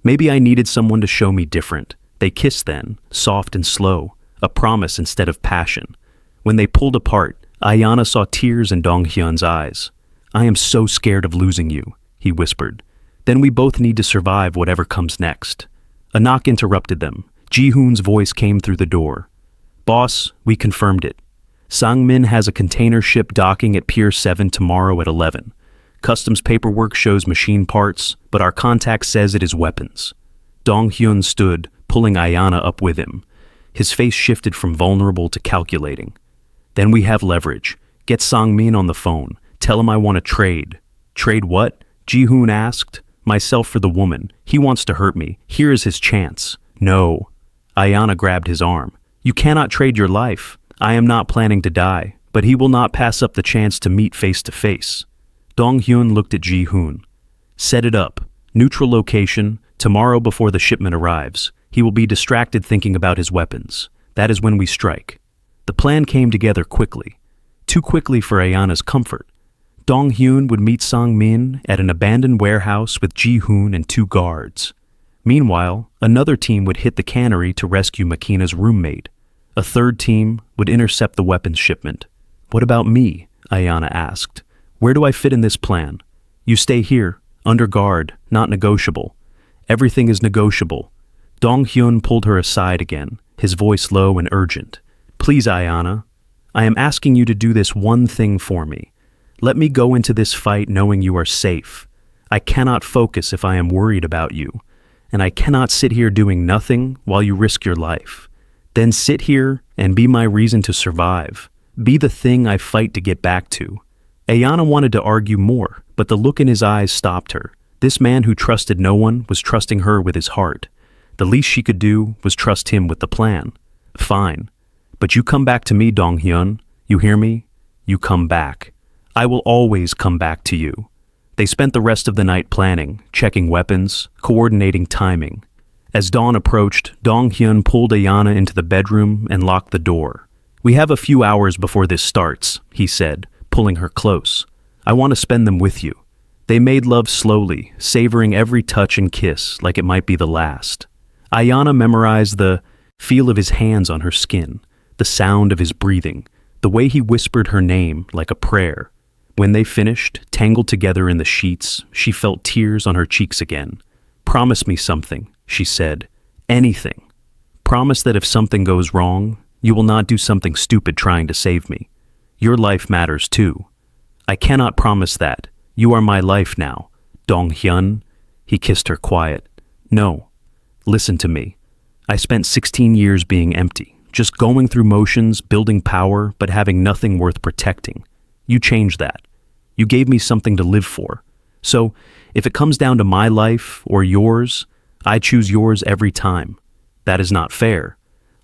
Maybe I needed someone to show me different. They kissed then, soft and slow, a promise instead of passion. When they pulled apart, Ayanna saw tears in Dong-Hyun's eyes. I am so scared of losing you, he whispered. Then we both need to survive whatever comes next. A knock interrupted them. Ji-hoon's voice came through the door. Boss, we confirmed it. Sang-min has a container ship docking at Pier 7 tomorrow at 11. Customs paperwork shows machine parts, but our contact says it is weapons. Dong-Hyun stood, pulling Ayanna up with him. His face shifted from vulnerable to calculating. Then we have leverage. Get Sang-min on the phone. Tell him I want to trade. Trade what? Ji-hoon asked. Myself for the woman. He wants to hurt me. Here is his chance. No. Ayanna grabbed his arm. You cannot trade your life. I am not planning to die, but he will not pass up the chance to meet face to face. Dong-Hyun looked at Ji-hoon. Set it up. Neutral location. Tomorrow before the shipment arrives. He will be distracted thinking about his weapons. That is when we strike. The plan came together quickly. Too quickly for Ayanna's comfort. Dong-Hyun would meet Sang-min at an abandoned warehouse with Ji-hoon and 2 guards. Meanwhile, another team would hit the cannery to rescue Makina's roommate. A third team would intercept the weapons shipment. What about me? Ayanna asked. Where do I fit in this plan? You stay here, under guard, not negotiable. Everything is negotiable. Dong-Hyun pulled her aside again, his voice low and urgent. Please, Ayanna, I am asking you to do this one thing for me. Let me go into this fight knowing you are safe. I cannot focus if I am worried about you, and I cannot sit here doing nothing while you risk your life. Then sit here and be my reason to survive. Be the thing I fight to get back to. Ayanna wanted to argue more, but the look in his eyes stopped her. This man who trusted no one was trusting her with his heart. The least she could do was trust him with the plan. Fine. But you come back to me, Dong-Hyun. You hear me? you come back. I will always come back to you. They spent the rest of the night planning, checking weapons, coordinating timing. As dawn approached, Dong-Hyun pulled Ayanna into the bedroom and locked the door. "We have a few hours before this starts," he said, pulling her close. "I want to spend them with you." They made love slowly, savoring every touch and kiss like it might be the last. Ayanna memorized the feel of his hands on her skin, the sound of his breathing, the way he whispered her name like a prayer. When they finished, tangled together in the sheets, she felt tears on her cheeks again. "Promise me something," she said. "Anything. Promise that if something goes wrong, you will not do something stupid trying to save me. Your life matters too." "I cannot promise that. You are my life now, Dong-Hyun." He kissed her quiet. "No. Listen to me. I spent 16 years being empty, just going through motions, building power, but having nothing worth protecting. You changed that. You gave me something to live for. So, if it comes down to my life or yours, I choose yours every time. That is not fair.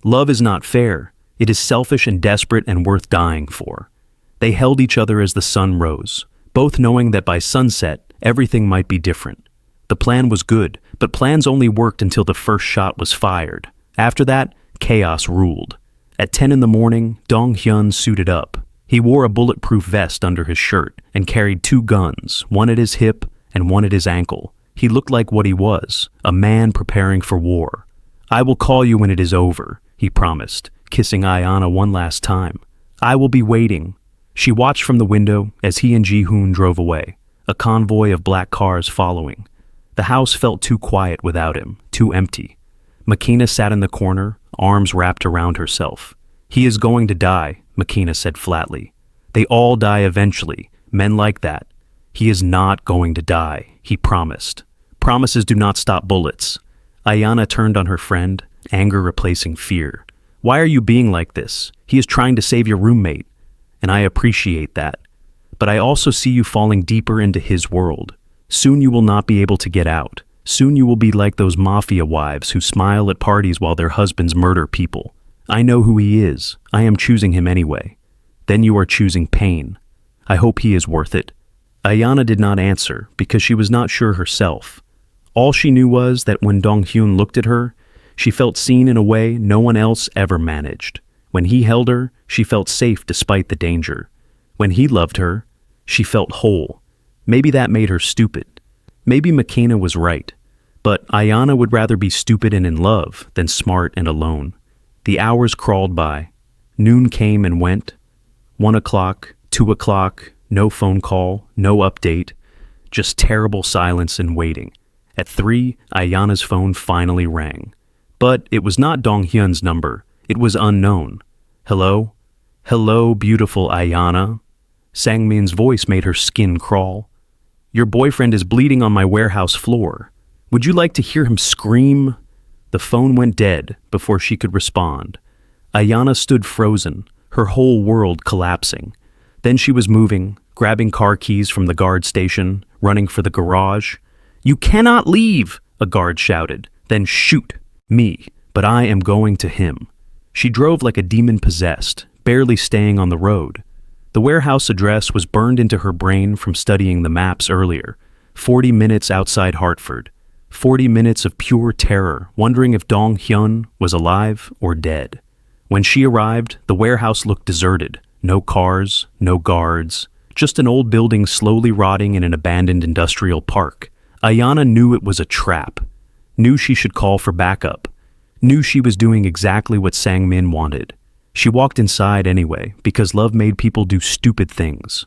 Love is not fair. It is selfish and desperate and worth dying for." They held each other as the sun rose, both knowing that by sunset, everything might be different. The plan was good, but plans only worked until the first shot was fired. After that, chaos ruled. At 10 in the morning, Dong-Hyun suited up. He wore a bulletproof vest under his shirt and carried 2 guns, one at his hip and one at his ankle. He looked like what he was, a man preparing for war. "I will call you when it is over," he promised, kissing Ayanna one last time. "I will be waiting." She watched from the window as he and Ji-hoon drove away, a convoy of black cars following. The house felt too quiet without him, too empty. Makina sat in the corner, arms wrapped around herself. "He is going to die," Makina said flatly. "They all die eventually, men like that. He is not going to die," he promised. "Promises do not stop bullets." Ayanna turned on her friend, anger replacing fear. "Why are you being like this? He is trying to save your roommate. And I appreciate that. But I also see you falling deeper into his world. Soon you will not be able to get out. Soon you will be like those Mafia wives who smile at parties while their husbands murder people. I know who he is. I am choosing him anyway. Then you are choosing pain. I hope he is worth it." Ayanna did not answer because she was not sure herself. All she knew was that when Dong-Hyun looked at her, she felt seen in a way no one else ever managed. When he held her, she felt safe despite the danger. When he loved her, she felt whole. Maybe that made her stupid. Maybe Makina was right. But Ayanna would rather be stupid and in love than smart and alone. The hours crawled by. Noon came and went. 1 o'clock, 2 o'clock, no phone call, no update. Just terrible silence and waiting. At 3, Ayanna's phone finally rang. But it was not Dong-Hyun's number. It was unknown. "Hello? Hello, beautiful Ayanna?" Sang-min's voice made her skin crawl. "Your boyfriend is bleeding on my warehouse floor. Would you like to hear him scream?" The phone went dead before she could respond. Ayanna stood frozen, her whole world collapsing. Then she was moving, grabbing car keys from the guard station, running for the garage. "You cannot leave," a guard shouted. "Then shoot me, but I am going to him." She drove like a demon possessed, barely staying on the road. The warehouse address was burned into her brain from studying the maps earlier. 40 minutes outside Hartford. 40 minutes of pure terror, wondering if Dong-Hyun was alive or dead. When she arrived, the warehouse looked deserted. No cars, no guards, just an old building slowly rotting in an abandoned industrial park. Ayanna knew it was a trap. Knew she should call for backup. Knew she was doing exactly what Sang-min wanted. She walked inside anyway, because love made people do stupid things.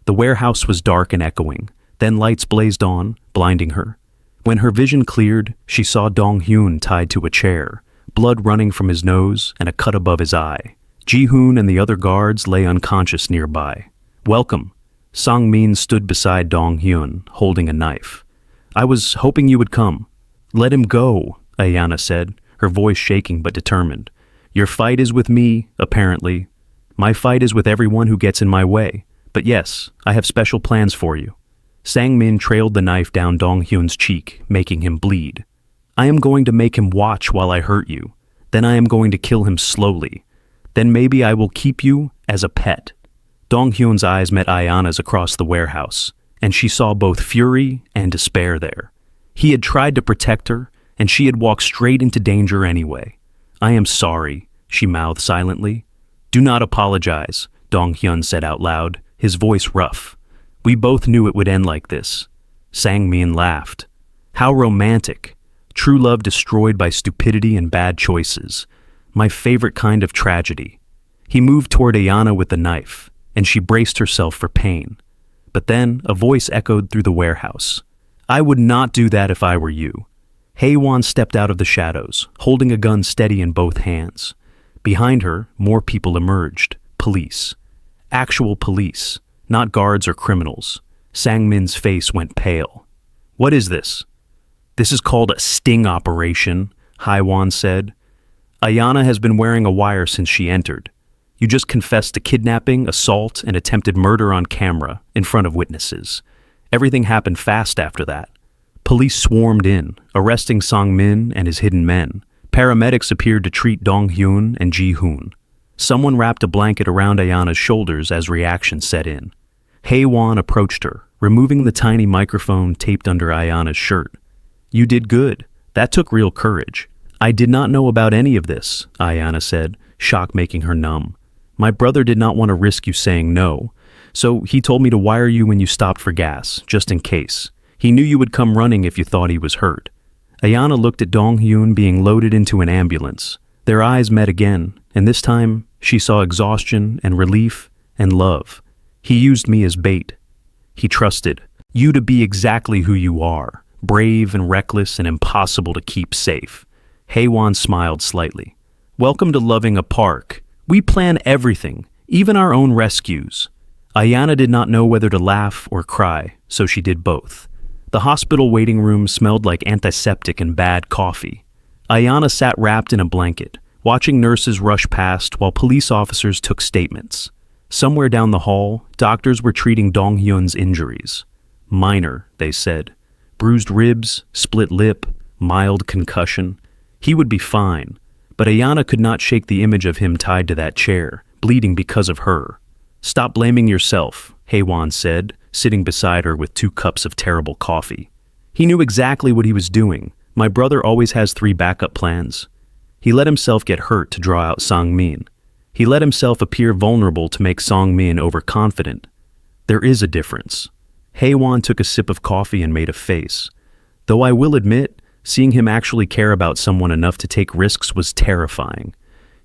The warehouse was dark and echoing. Then lights blazed on, blinding her. When her vision cleared, she saw Dong-Hyun tied to a chair, blood running from his nose and a cut above his eye. Ji-hoon and the other guards lay unconscious nearby. "Welcome." Sang-min stood beside Dong-Hyun, holding a knife. "I was hoping you would come." "Let him go," Ayanna said, her voice shaking but determined. "Your fight is with me, apparently. My fight is with everyone who gets in my way. But yes, I have special plans for you." Sang-min trailed the knife down Dong-Hyun's cheek, making him bleed. "I am going to make him watch while I hurt you. Then I am going to kill him slowly. Then maybe I will keep you as a pet. Dong-Hyun's eyes met Ayanna's across the warehouse, and she saw both fury and despair there. He had tried to protect her, and she had walked straight into danger anyway. "I am sorry," she mouthed silently. "Do not apologize," Dong-Hyun said out loud, his voice rough. "We both knew it would end like this." Sang-min laughed. "How romantic. True love destroyed by stupidity and bad choices. My favorite kind of tragedy." He moved toward Ayanna with the knife, and she braced herself for pain. But then a voice echoed through the warehouse. "I would not do that if I were you." Haewon stepped out of the shadows, holding a gun steady in both hands. Behind her, more people emerged. Police. Actual police, not guards or criminals. Sang-min's face went pale. "What is this?" "This is called a sting operation," Haewon said. "Ayanna has been wearing a wire since she entered. You just confessed to kidnapping, assault, and attempted murder on camera, in front of witnesses. Everything happened fast after that. Police swarmed in, arresting Sang-min and his hidden men. Paramedics appeared to treat Dong-Hyun and Ji-hoon. Someone wrapped a blanket around Ayanna's shoulders as reaction set in. Haewon approached her, removing the tiny microphone taped under Ayanna's shirt. "You did good. That took real courage." "I did not know about any of this," Ayanna said, shock making her numb. "My brother did not want to risk you saying no, so he told me to wire you when you stopped for gas, just in case. He knew you would come running if you thought he was hurt." Ayanna looked at Dong-Hyun being loaded into an ambulance. Their eyes met again, and this time she saw exhaustion and relief and love. "He used me as bait. He trusted you to be exactly who you are, brave and reckless and impossible to keep safe." Haewon smiled slightly. "Welcome to loving a park. We plan everything, even our own rescues." Ayanna did not know whether to laugh or cry, so she did both. The hospital waiting room smelled like antiseptic and bad coffee. Ayanna sat wrapped in a blanket, watching nurses rush past while police officers took statements. Somewhere down the hall, doctors were treating Dong-Hyun's injuries. Minor, they said. Bruised ribs, split lip, mild concussion. He would be fine, but Ayanna could not shake the image of him tied to that chair, bleeding because of her. "Stop blaming yourself," Haewon said, sitting beside her with 2 cups of terrible coffee. He knew exactly what he was doing. My brother always has 3 backup plans. He let himself get hurt to draw out Sang-min. He let himself appear vulnerable to make Sang-min overconfident. There is a difference. Haewon took a sip of coffee and made a face. Though I will admit, seeing him actually care about someone enough to take risks was terrifying.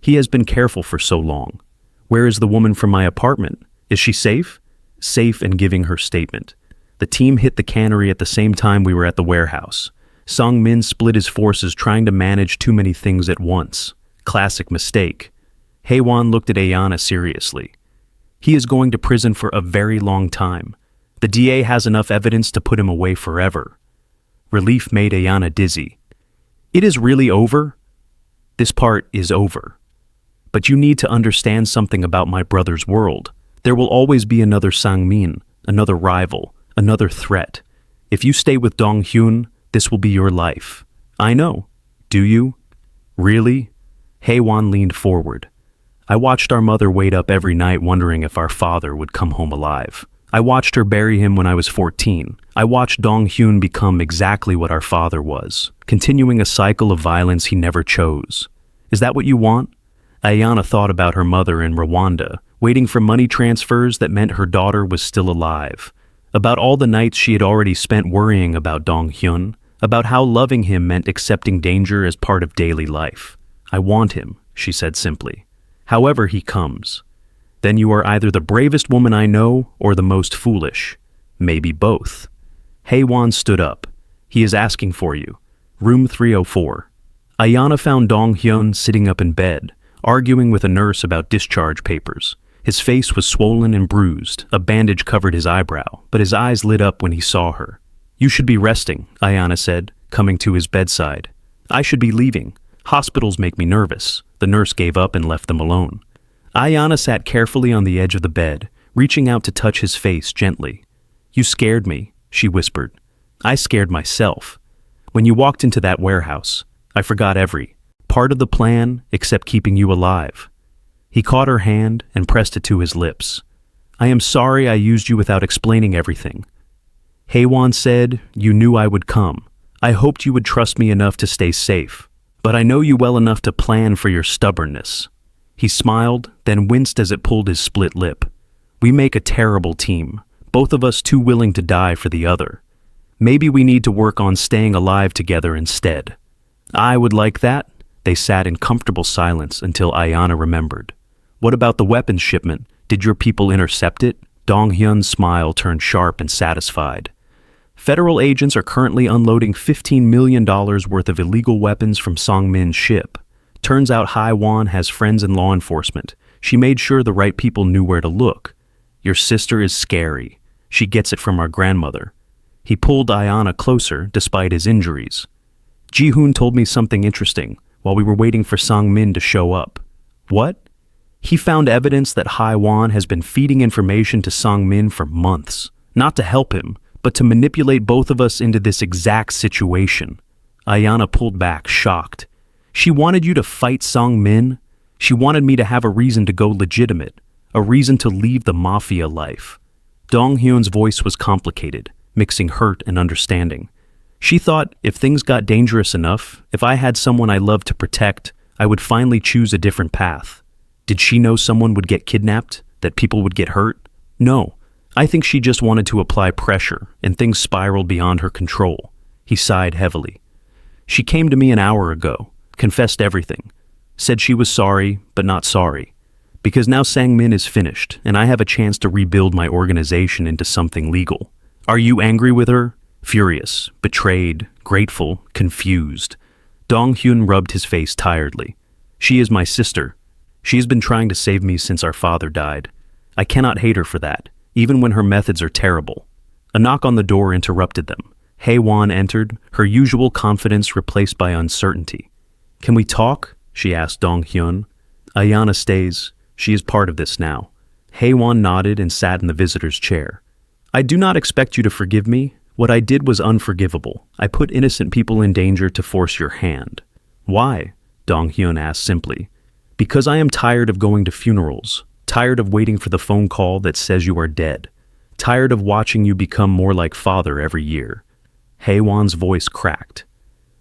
He has been careful for so long. "Where is the woman from my apartment? Is she safe?" Safe and giving her statement. The team hit the cannery at the same time we were at the warehouse. Sang-min split his forces trying to manage too many things at once. Classic mistake. Haewon looked at Ayanna seriously. "He is going to prison for a very long time. The DA has enough evidence to put him away forever." Relief made Ayanna dizzy. "It is really over?" "This part is over. But you need to understand something about my brother's world. There will always be another Sang-min, another rival, another threat. If you stay with Dong-Hyun, this will be your life." "I know." "Do you?" "Really?" Haewon leaned forward. "I watched our mother wait up every night wondering if our father would come home alive. I watched her bury him when I was 14. I watched Dong-Hyun become exactly what our father was, continuing a cycle of violence he never chose. Is that what you want?" Ayanna thought about her mother in Rwanda, waiting for money transfers that meant her daughter was still alive, about all the nights she had already spent worrying about Dong-Hyun, about how loving him meant accepting danger as part of daily life. "I want him," she said simply. "However he comes. Then you are either the bravest woman I know or the most foolish. Maybe both." Haewon stood up. "He is asking for you. Room 304. Ayanna found Dong-Hyun sitting up in bed, arguing with a nurse about discharge papers. His face was swollen and bruised, a bandage covered his eyebrow, but his eyes lit up when he saw her. "You should be resting," Ayanna said, coming to his bedside. "I should be leaving. Hospitals make me nervous." The nurse gave up and left them alone. Ayanna sat carefully on the edge of the bed, reaching out to touch his face gently. "You scared me," she whispered. "I scared myself. When you walked into that warehouse, I forgot every part of the plan except keeping you alive." He caught her hand and pressed it to his lips. I am sorry I used you without explaining everything. Haewon said, you knew I would come. I hoped you would trust me enough to stay safe. But I know you well enough to plan for your stubbornness. He smiled, then winced as it pulled his split lip. We make a terrible team, both of us too willing to die for the other. Maybe we need to work on staying alive together instead. I would like that. They sat in comfortable silence until Ayanna remembered. What about the weapons shipment? Did your people intercept it? Dong-Hyun's smile turned sharp and satisfied. Federal agents are currently unloading $15 million worth of illegal weapons from Songmin's ship. Turns out Haewon has friends in law enforcement. She made sure the right people knew where to look. Your sister is scary. She gets it from our grandmother. He pulled Ayanna closer despite his injuries. Ji-hoon told me something interesting while we were waiting for Songmin to show up. What? He found evidence that Haewon has been feeding information to Songmin for months, not to help him, but to manipulate both of us into this exact situation. Ayanna pulled back, shocked. She wanted you to fight Songmin? She wanted me to have a reason to go legitimate, a reason to leave the Mafia life. Dong-Hyun's voice was complicated, mixing hurt and understanding. She thought if things got dangerous enough, if I had someone I loved to protect, I would finally choose a different path. Did she know someone would get kidnapped? That people would get hurt? No. I think she just wanted to apply pressure, and things spiraled beyond her control. He sighed heavily. She came to me an hour ago, confessed everything, said she was sorry, but not sorry. Because now Sangmin is finished, and I have a chance to rebuild my organization into something legal. Are you angry with her? Furious, betrayed, grateful, confused. Dong-Hyun rubbed his face tiredly. She is my sister. She has been trying to save me since our father died. I cannot hate her for that, even when her methods are terrible. A knock on the door interrupted them. Haewon entered, her usual confidence replaced by uncertainty. Can we talk? She asked Dong-Hyun. Ayanna stays. She is part of this now. Haewon nodded and sat in the visitor's chair. I do not expect you to forgive me. What I did was unforgivable. I put innocent people in danger to force your hand. Why? Dong-Hyun asked simply. Because I am tired of going to funerals, tired of waiting for the phone call that says you are dead, tired of watching you become more like father every year. Haewon's voice cracked.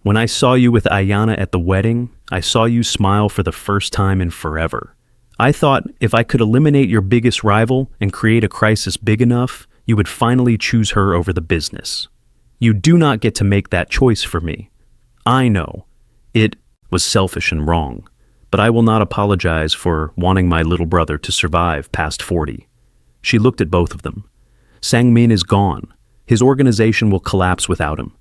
When I saw you with Ayanna at the wedding, I saw you smile for the first time in forever. I thought if I could eliminate your biggest rival and create a crisis big enough, you would finally choose her over the business. You do not get to make that choice for me. I know. It was selfish and wrong. But I will not apologize for wanting my little brother to survive past 40. She looked at both of them. Sangmin is gone. His organization will collapse without him.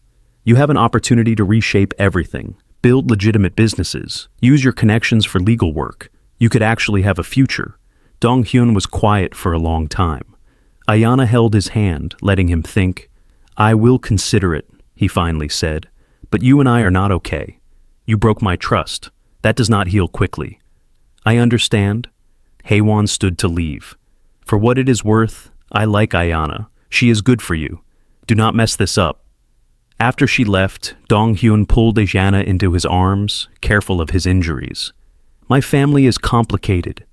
You have an opportunity to reshape everything, build legitimate businesses, use your connections for legal work. You could actually have a future. Dong-Hyun was quiet for a long time. Ayanna held his hand, letting him think. I will consider it, he finally said. But you and I are not okay. You broke my trust. That does not heal quickly. I understand. Haewon stood to leave. For what it is worth, I like Ayanna. She is good for you. Do not mess this up. After she left, Dong-Hyun pulled Ayanna into his arms, careful of his injuries. My family is complicated.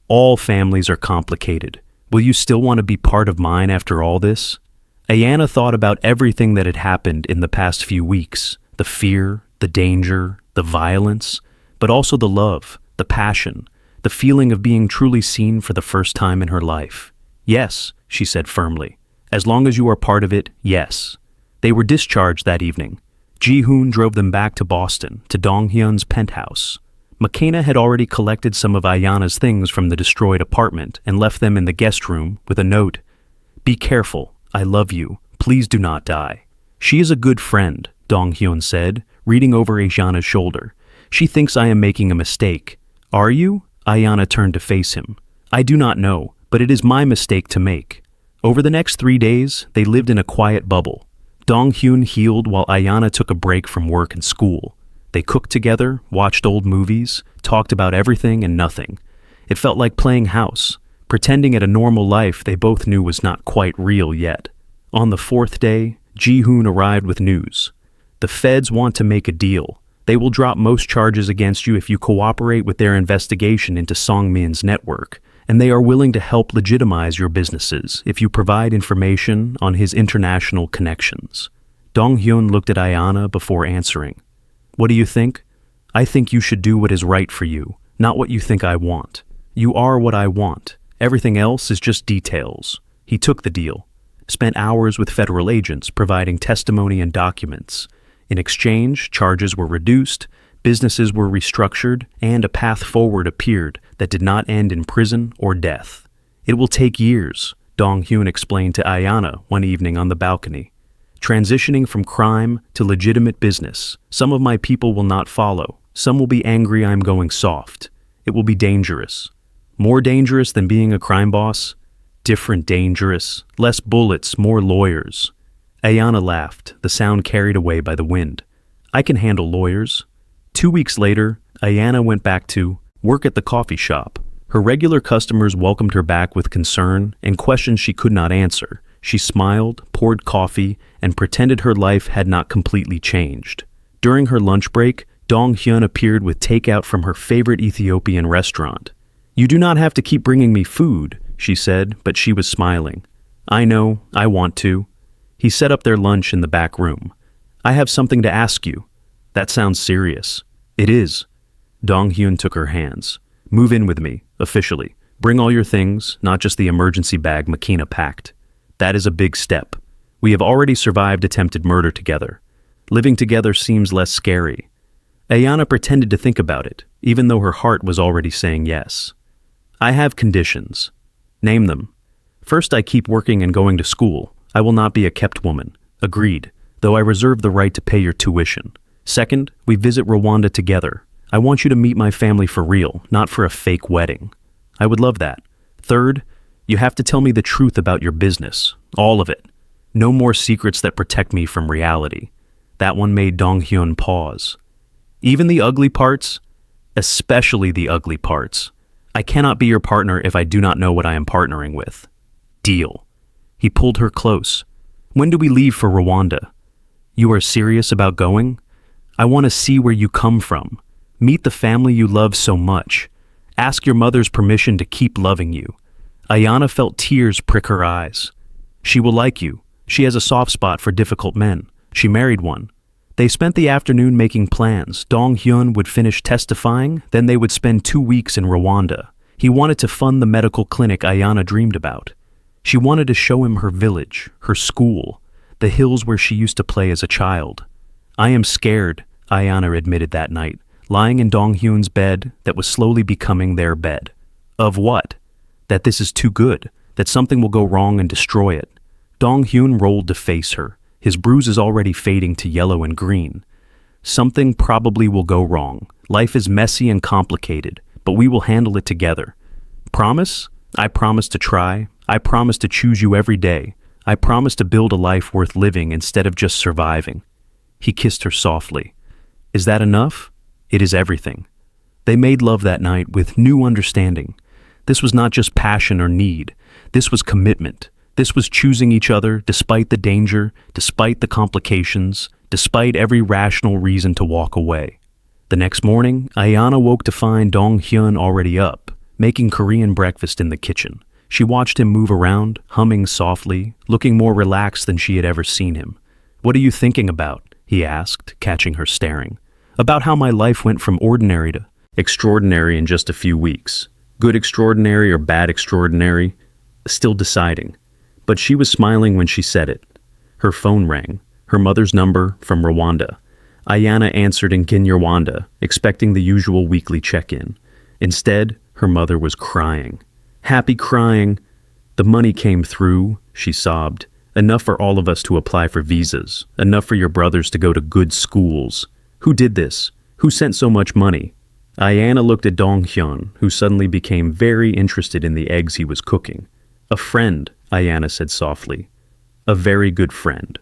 All families are complicated. Will you still want to be part of mine after all this? Ayanna thought about everything that had happened in the past few weeks. The fear, the danger, the violence, but also the love, the passion, the feeling of being truly seen for the first time in her life. Yes, she said firmly. As long as you are part of it, yes. They were discharged that evening. Ji-hoon drove them back to Boston, to Dong-Hyun's penthouse. McKenna had already collected some of Ayanna's things from the destroyed apartment and left them in the guest room with a note. Be careful. I love you. Please do not die. She is a good friend, Dong-Hyun said, reading over Ayanna's shoulder. She thinks I am making a mistake. Are you? Ayanna turned to face him. I do not know, but it is my mistake to make. Over the next 3 days, they lived in a quiet bubble. Dong-Hyun healed while Ayanna took a break from work and school. They cooked together, watched old movies, talked about everything and nothing. It felt like playing house, pretending at a normal life they both knew was not quite real yet. On the 4th day, Ji-hoon arrived with news. The feds want to make a deal. They will drop most charges against you if you cooperate with their investigation into Songmin's network, and they are willing to help legitimize your businesses if you provide information on his international connections. Dong-Hyun looked at Ayanna before answering. What do you think? I think you should do what is right for you, not what you think I want. You are what I want. Everything else is just details. He took the deal, spent hours with federal agents providing testimony and documents. In exchange, charges were reduced, businesses were restructured, and a path forward appeared that did not end in prison or death. It will take years, Dong-Hyun explained to Ayanna one evening on the balcony. Transitioning from crime to legitimate business. Some of my people will not follow. Some will be angry I'm going soft. It will be dangerous. More dangerous than being a crime boss? Different dangerous. Less bullets, more lawyers. Ayanna laughed, the sound carried away by the wind. I can handle lawyers. 2 weeks later, Ayanna went back to work at the coffee shop. Her regular customers welcomed her back with concern and questions she could not answer. She smiled, poured coffee, and pretended her life had not completely changed. During her lunch break, Dong-Hyun appeared with takeout from her favorite Ethiopian restaurant. You do not have to keep bringing me food, she said, but she was smiling. I know, I want to. He set up their lunch in the back room. I have something to ask you. That sounds serious. It is. Dong-Hyun took her hands. Move in with me, officially. Bring all your things, not just the emergency bag Makina packed. That is a big step. We have already survived attempted murder together. Living together seems less scary. Ayanna pretended to think about it, even though her heart was already saying yes. I have conditions. Name them. First, I keep working and going to school. I will not be a kept woman. Agreed, though I reserve the right to pay your tuition. Second, we visit Rwanda together. I want you to meet my family for real, not for a fake wedding. I would love that. Third, you have to tell me the truth about your business. All of it. No more secrets that protect me from reality. That one made Dong-Hyun pause. Even the ugly parts? Especially the ugly parts. I cannot be your partner if I do not know what I am partnering with. Deal. He pulled her close. When do we leave for Rwanda? You are serious about going? I want to see where you come from. Meet the family you love so much. Ask your mother's permission to keep loving you. Ayanna felt tears prick her eyes. She will like you. She has a soft spot for difficult men. She married one. They spent the afternoon making plans. Dong-Hyun would finish testifying, then they would spend 2 weeks in Rwanda. He wanted to fund the medical clinic Ayanna dreamed about. She wanted to show him her village, her school, the hills where she used to play as a child. I am scared, Ayanna admitted that night, lying in Dong-Hyun's bed that was slowly becoming their bed. Of what? That this is too good, that something will go wrong and destroy it. Dong-Hyun rolled to face her, his bruises already fading to yellow and green. Something probably will go wrong. Life is messy and complicated, but we will handle it together. Promise? I promise to try. I promise to choose you every day. I promise to build a life worth living instead of just surviving. He kissed her softly. Is that enough? It is everything. They made love that night with new understanding. This was not just passion or need. This was commitment. This was choosing each other despite the danger, despite the complications, despite every rational reason to walk away. The next morning, Ayanna woke to find Dong-Hyun already up, making Korean breakfast in the kitchen. She watched him move around, humming softly, looking more relaxed than she had ever seen him. What are you thinking about? He asked, catching her staring. About how my life went from ordinary to extraordinary in just a few weeks. Good extraordinary or bad extraordinary? Still deciding. But she was smiling when she said it. Her phone rang, her mother's number from Rwanda. Ayanna answered in Kinyarwanda, expecting the usual weekly check-in. Instead, her mother was crying. Happy crying. The money came through, she sobbed. Enough for all of us to apply for visas. Enough for your brothers to go to good schools. Who did this? Who sent so much money? Ayanna looked at Dong-Hyun, who suddenly became very interested in the eggs he was cooking. A friend, Ayanna said softly. A very good friend.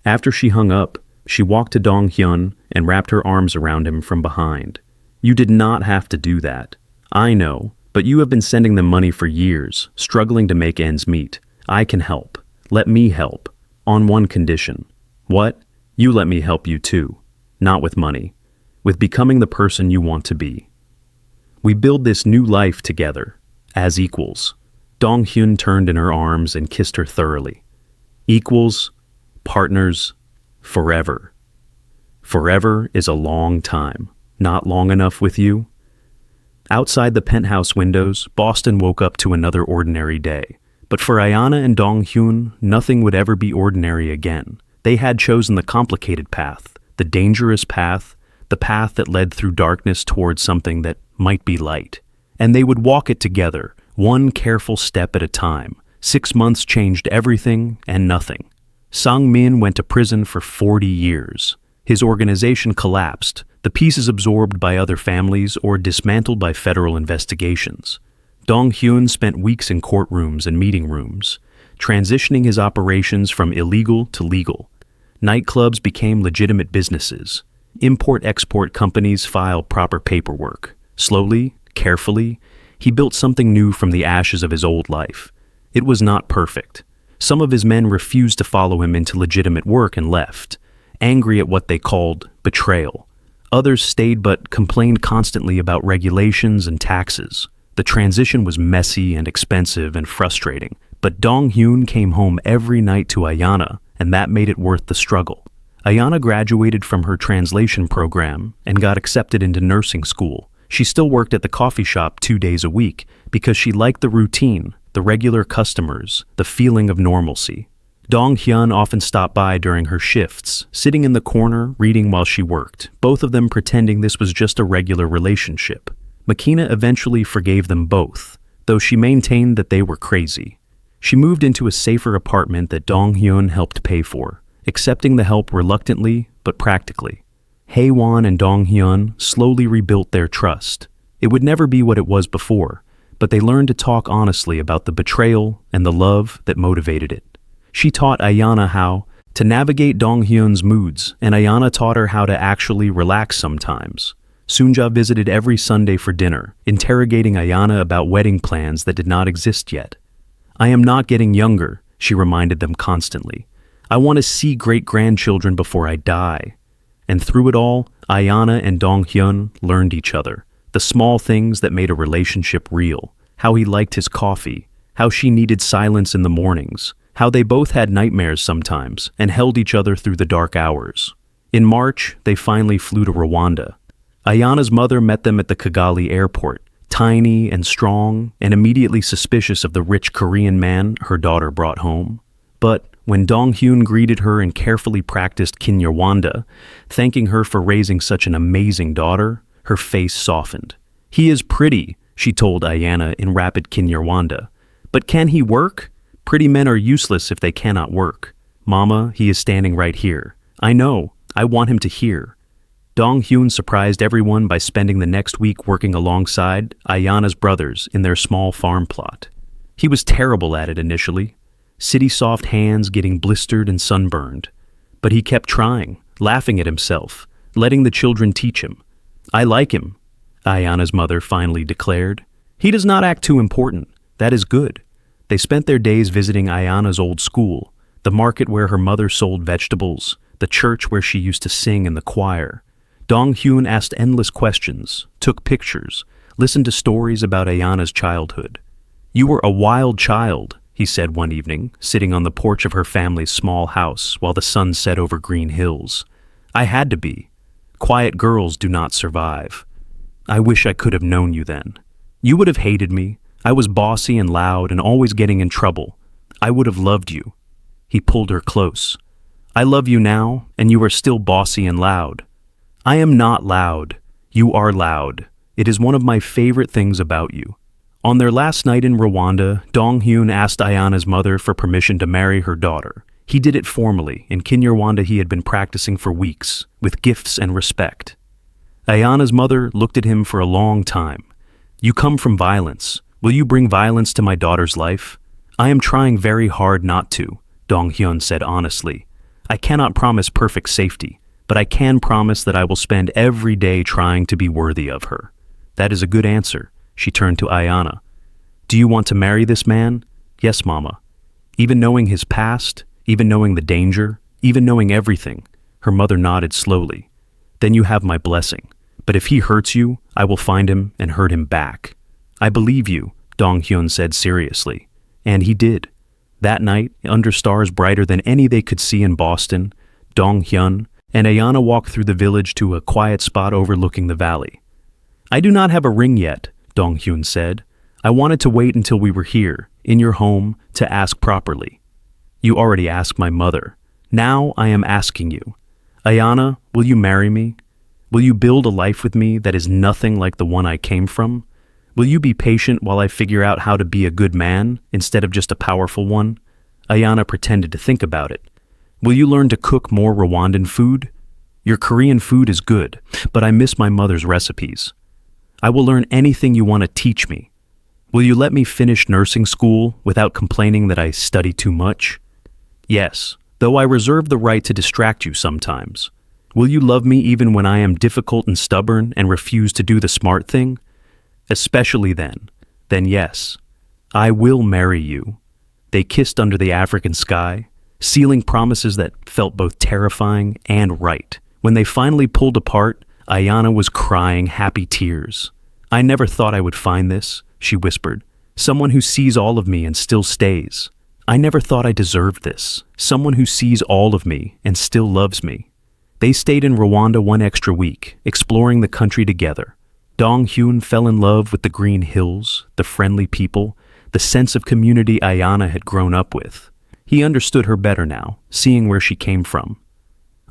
After she hung up, she walked to Dong-Hyun and wrapped her arms around him from behind. You did not have to do that. I know, but you have been sending them money for years, struggling to make ends meet. I can help. Let me help. On one condition. What? You let me help you too. Not with money. With becoming the person you want to be. We build this new life together. as equals. Dong-Hyun turned in her arms and kissed her thoroughly. Equals, partners, forever. Forever is a long time. Not long enough with you? Outside the penthouse windows, Boston woke up to another ordinary day. But for Ayanna and Dong-Hyun, nothing would ever be ordinary again. They had chosen the complicated path, the dangerous path, the path that led through darkness towards something that might be light. And they would walk it together, one careful step at a time. 6 months changed everything and nothing. Sang-min went to prison for 40 years. His organization collapsed, the pieces absorbed by other families or dismantled by federal investigations. Dong-Hyun spent weeks in courtrooms and meeting rooms, transitioning his operations from illegal to legal. Nightclubs became legitimate businesses. Import-export companies filed proper paperwork. Slowly, carefully, he built something new from the ashes of his old life. It was not perfect. Some of his men refused to follow him into legitimate work and left, angry at what they called betrayal. Others stayed but complained constantly about regulations and taxes. The transition was messy and expensive and frustrating, but Dong-Hyun came home every night to Ayanna, and that made it worth the struggle. Ayanna graduated from her translation program and got accepted into nursing school. She still worked at the coffee shop 2 days a week because she liked the routine, the regular customers, the feeling of normalcy. Dong-Hyun often stopped by during her shifts, sitting in the corner, reading while she worked, both of them pretending this was just a regular relationship. Makina eventually forgave them both, though she maintained that they were crazy. She moved into a safer apartment that Dong-Hyun helped pay for, accepting the help reluctantly but practically. Haewon and Dong-Hyun slowly rebuilt their trust. It would never be what it was before, but they learned to talk honestly about the betrayal and the love that motivated it. She taught Ayanna how to navigate Dong-Hyun's moods, and Ayanna taught her how to actually relax sometimes. Sunja visited every Sunday for dinner, interrogating Ayanna about wedding plans that did not exist yet. "I am not getting younger," she reminded them constantly. "I want to see great-grandchildren before I die." And through it all, Ayanna and Dong-Hyun learned each other, the small things that made a relationship real, how he liked his coffee, how she needed silence in the mornings, how they both had nightmares sometimes and held each other through the dark hours. In March, they finally flew to Rwanda. Ayanna's mother met them at the Kigali airport, tiny and strong and immediately suspicious of the rich Korean man her daughter brought home. But when Dong-Hyun greeted her and carefully practiced Kinyarwanda, thanking her for raising such an amazing daughter, her face softened. "He is pretty," she told Ayanna in rapid Kinyarwanda. "But can he work? Pretty men are useless if they cannot work. Mama, he is standing right here. I know. I want him to hear." Dong-Hyun surprised everyone by spending the next week working alongside Ayanna's brothers in their small farm plot. He was terrible at it initially, city-soft hands getting blistered and sunburned. But he kept trying, laughing at himself, letting the children teach him. "I like him," Ayanna's mother finally declared. "He does not act too important. That is good." They spent their days visiting Ayanna's old school, the market where her mother sold vegetables, the church where she used to sing in the choir. Dong-Hyun asked endless questions, took pictures, listened to stories about Ayanna's childhood. "You were a wild child," he said one evening, sitting on the porch of her family's small house while the sun set over green hills. "I had to be. Quiet girls do not survive. I wish I could have known you then. You would have hated me. I was bossy and loud and always getting in trouble. I would have loved you." He pulled her close. "I love you now, and you are still bossy and loud." "I am not loud. You are loud. It is one of my favorite things about you." On their last night in Rwanda, Dong-Hyun asked Ayanna's mother for permission to marry her daughter. He did it formally, in Kinyarwanda he had been practicing for weeks, with gifts and respect. Ayanna's mother looked at him for a long time. "You come from violence. Will you bring violence to my daughter's life?" "I am trying very hard not to," Dong-Hyun said honestly. "I cannot promise perfect safety, but I can promise that I will spend every day trying to be worthy of her." "That is a good answer." She turned to Ayanna. "Do you want to marry this man?" "Yes, Mama." Even knowing his past, even knowing the danger, even knowing everything, her mother nodded slowly. "Then you have my blessing. But if he hurts you, I will find him and hurt him back." "I believe you," Dong-Hyun said seriously. And he did. That night, under stars brighter than any they could see in Boston, Dong-Hyun and Ayanna walked through the village to a quiet spot overlooking the valley. "I do not have a ring yet," Dong-Hyun said. "I wanted to wait until we were here, in your home, to ask properly." "You already asked my mother. Now I am asking you. Ayanna, will you marry me? Will you build a life with me that is nothing like the one I came from? Will you be patient while I figure out how to be a good man instead of just a powerful one?" Ayanna pretended to think about it. "Will you learn to cook more Rwandan food? Your Korean food is good, but I miss my mother's recipes. I will learn anything you want to teach me. Will you let me finish nursing school without complaining that I study too much? Yes, though I reserve the right to distract you sometimes. Will you love me even when I am difficult and stubborn and refuse to do the smart thing? Especially then. Then yes, I will marry you." They kissed under the African sky, sealing promises that felt both terrifying and right. When they finally pulled apart, Ayanna was crying happy tears. "I never thought I would find this," she whispered. "Someone who sees all of me and still stays. I never thought I deserved this. Someone who sees all of me and still loves me." They stayed in Rwanda one extra week, exploring the country together. Dong-Hyun fell in love with the green hills, the friendly people, the sense of community Ayanna had grown up with. He understood her better now, seeing where she came from.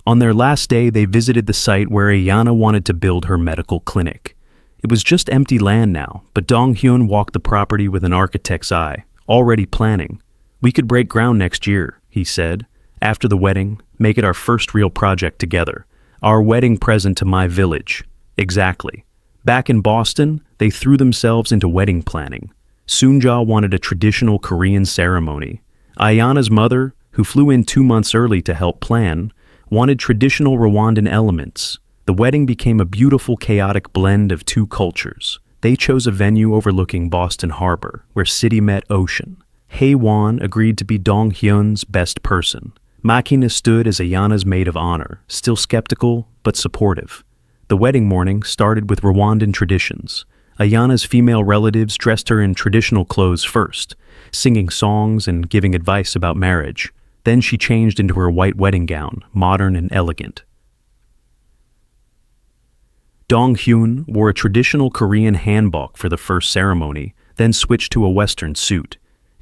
On their last day, they visited the site where Ayanna wanted to build her medical clinic. It was just empty land now, but Dong-Hyun walked the property with an architect's eye, already planning. "We could break ground next year," he said. "After the wedding, make it our first real project together. Our wedding present to my village." Exactly. Back in Boston, they threw themselves into wedding planning. Soonja wanted a traditional Korean ceremony. Ayanna's mother, who flew in 2 months early to help plan, wanted traditional Rwandan elements. The wedding became a beautiful, chaotic blend of two cultures. They chose a venue overlooking Boston Harbor, where city met ocean. Hae-won agreed to be Dong-Hyun's best person. Makina stood as Ayanna's maid of honor, still skeptical but supportive. The wedding morning started with Rwandan traditions. Ayanna's female relatives dressed her in traditional clothes first, singing songs and giving advice about marriage. Then she changed into her white wedding gown, modern and elegant. Dong-Hyun wore a traditional Korean hanbok for the first ceremony, then switched to a Western suit.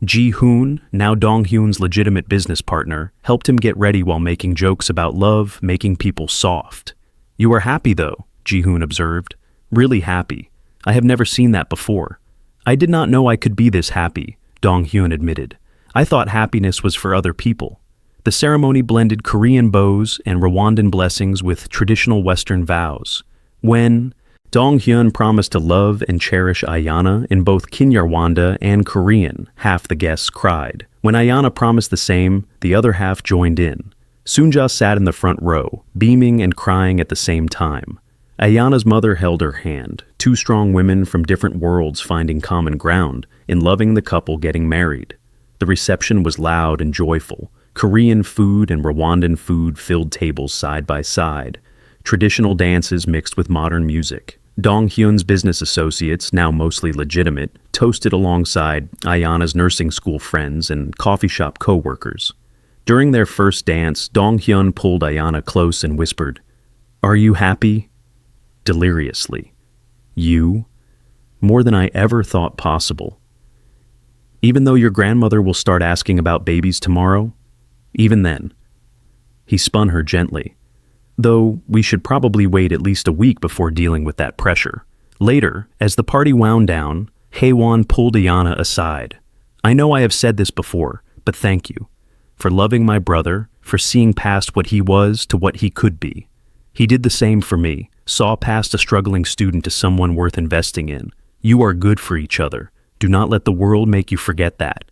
Ji-hoon, now Dong-Hyun's legitimate business partner, helped him get ready while making jokes about love, making people soft. "You are happy, though," Ji-hoon observed. "Really happy. I have never seen that before." "I did not know I could be this happy," Dong-Hyun admitted. "I thought happiness was for other people." The ceremony blended Korean bows and Rwandan blessings with traditional Western vows. When Dong-Hyun promised to love and cherish Ayanna in both Kinyarwanda and Korean, half the guests cried. When Ayanna promised the same, the other half joined in. Soonja sat in the front row, beaming and crying at the same time. Ayanna's mother held her hand, two strong women from different worlds finding common ground in loving the couple getting married. The reception was loud and joyful. Korean food and Rwandan food filled tables side by side. Traditional dances mixed with modern music. Dong-Hyun's business associates, now mostly legitimate, toasted alongside Ayanna's nursing school friends and coffee shop co-workers. During their first dance, Dong-Hyun pulled Ayanna close and whispered, "Are you happy?" Deliriously. "You? More than I ever thought possible. Even though your grandmother will start asking about babies tomorrow? Even then." He spun her gently. "Though we should probably wait at least a week before dealing with that pressure." Later, as the party wound down, Hae-won pulled Ayanna aside. "I know I have said this before, but thank you. For loving my brother, for seeing past what he was to what he could be. He did the same for me, saw past a struggling student to someone worth investing in. You are good for each other. Do not let the world make you forget that."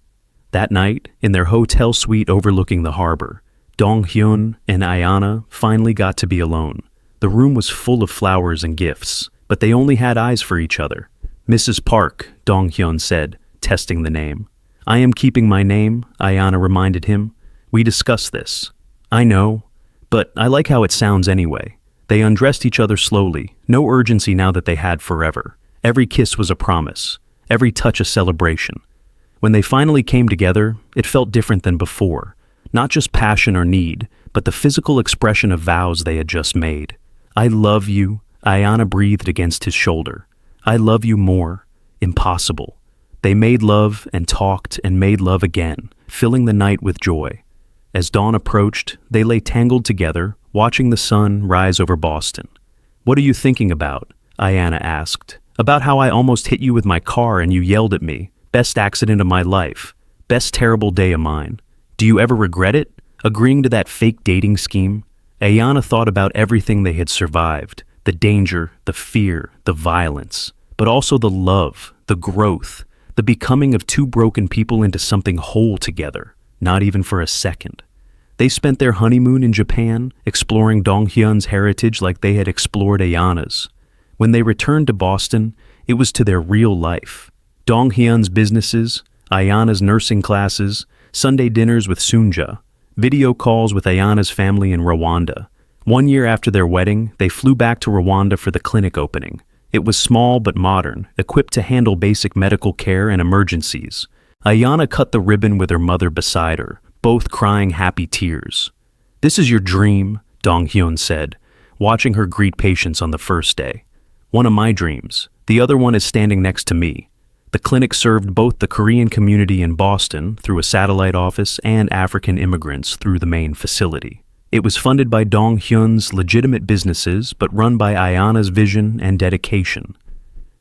That night, in their hotel suite overlooking the harbor, Dong-Hyun and Ayanna finally got to be alone. The room was full of flowers and gifts, but they only had eyes for each other. "Mrs. Park," Dong-Hyun said, testing the name. "I am keeping my name," Ayanna reminded him. "We discussed this." "I know, but I like how it sounds anyway." They undressed each other slowly, no urgency now that they had forever. Every kiss was a promise. every touch a celebration. When they finally came together, it felt different than before. Not just passion or need, but the physical expression of vows they had just made. "I love you," Ayanna breathed against his shoulder. "I love you more." Impossible. They made love and talked and made love again, filling the night with joy. As dawn approached, they lay tangled together, watching the sun rise over Boston. "What are you thinking about?" Ayanna asked. "About how I almost hit you with my car and you yelled at me. Best accident of my life. Best terrible day of mine. Do you ever regret it? Agreeing to that fake dating scheme?" Ayanna thought about everything they had survived. The danger, the fear, the violence. But also the love, the growth, the becoming of two broken people into something whole together. Not even for a second. They spent their honeymoon in Japan, exploring Dong-Hyun's heritage like they had explored Ayanna's. When they returned to Boston, it was to their real life. Dong-Hyun's businesses, Ayanna's nursing classes, Sunday dinners with Sunja, video calls with Ayanna's family in Rwanda. 1 year after their wedding, they flew back to Rwanda for the clinic opening. It was small but modern, equipped to handle basic medical care and emergencies. Ayanna cut the ribbon with her mother beside her, both crying happy tears. "This is your dream," Dong-Hyun said, watching her greet patients on the first day. "One of my dreams. The other one is standing next to me." The clinic served both the Korean community in Boston through a satellite office and African immigrants through the main facility. It was funded by Dong-Hyun's legitimate businesses, but run by Ayanna's vision and dedication.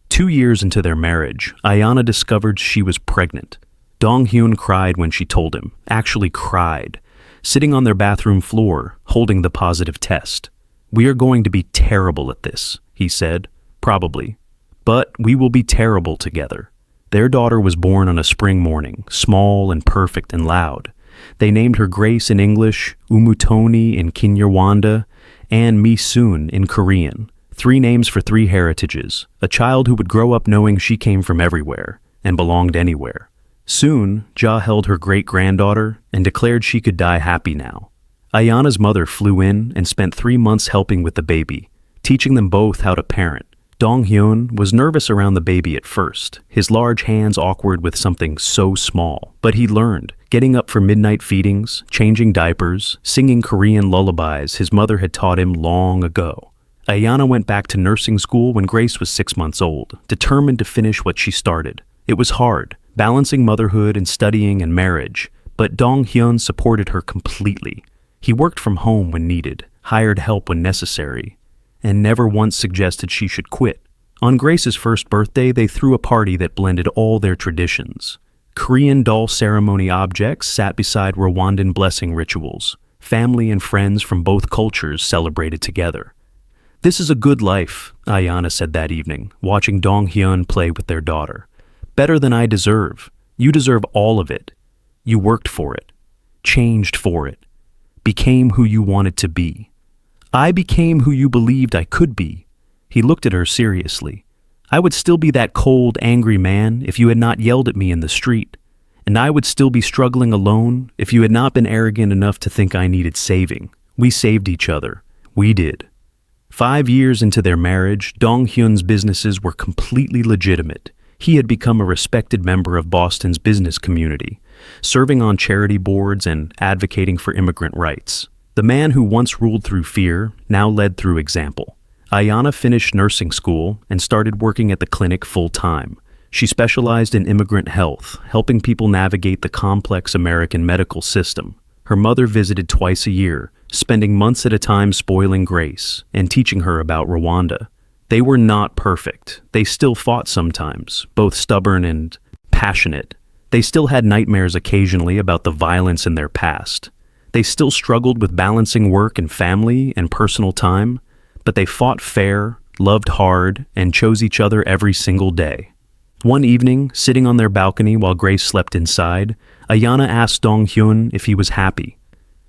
2 years into their marriage, Ayanna discovered she was pregnant. Dong-Hyun cried when she told him, actually cried, sitting on their bathroom floor, holding the positive test. "We are going to be terrible at this," he said, "probably. But we will be terrible together." Their daughter was born on a spring morning, small and perfect and loud. They named her Grace in English, Umutoni in Kinyarwanda, and Mi-soon in Korean. 3 names for 3 heritages, a child who would grow up knowing she came from everywhere and belonged anywhere. Soon, Ja held her great-granddaughter and declared she could die happy now. Ayanna's mother flew in and spent 3 months helping with the baby, teaching them both how to parent. Dong-Hyun was nervous around the baby at first, his large hands awkward with something so small. But he learned, getting up for midnight feedings, changing diapers, singing Korean lullabies his mother had taught him long ago. Ayanna went back to nursing school when Grace was 6 months old, determined to finish what she started. It was hard, balancing motherhood and studying and marriage, but Dong-Hyun supported her completely. He worked from home when needed, hired help when necessary, and never once suggested she should quit. On Grace's first birthday, they threw a party that blended all their traditions. Korean doll ceremony objects sat beside Rwandan blessing rituals. Family and friends from both cultures celebrated together. "This is a good life," Ayanna said that evening, watching Dong-Hyun play with their daughter. "Better than I deserve. You deserve all of it. You worked for it, changed for it, became who you wanted to be. I became who you believed I could be." He looked at her seriously. "I would still be that cold, angry man if you had not yelled at me in the street. And I would still be struggling alone if you had not been arrogant enough to think I needed saving. We saved each other. We did." 5 years into their marriage, Dong-Hyun's businesses were completely legitimate. He had become a respected member of Boston's business community, serving on charity boards and advocating for immigrant rights. The man who once ruled through fear now led through example. Ayanna finished nursing school and started working at the clinic full-time. She specialized in immigrant health, helping people navigate the complex American medical system. Her mother visited twice a year, spending months at a time spoiling Grace and teaching her about Rwanda. They were not perfect. They still fought sometimes, both stubborn and passionate. They still had nightmares occasionally about the violence in their past. They still struggled with balancing work and family and personal time, but they fought fair, loved hard, and chose each other every single day. One evening, sitting on their balcony while Grace slept inside, Ayanna asked Dong-Hyun if he was happy.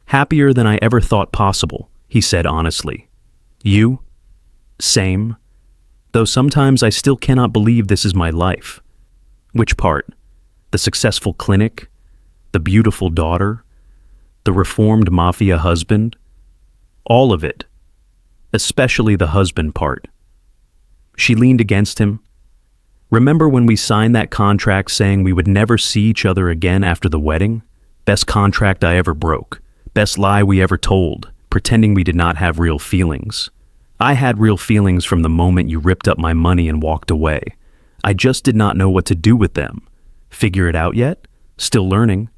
"Happier than I ever thought possible," he said honestly. "You?" "Same. Though sometimes I still cannot believe this is my life." "Which part? The successful clinic? The beautiful daughter? The reformed Mafia husband? All of it. Especially the husband part." She leaned against him. Remember when we signed that contract saying we would never see each other again after the wedding? Best contract I ever broke. Best lie we ever told, pretending we did not have real feelings. I had real feelings from the moment you ripped up my money and walked away. I just did not know what to do with them. Figure it out yet? Still learning.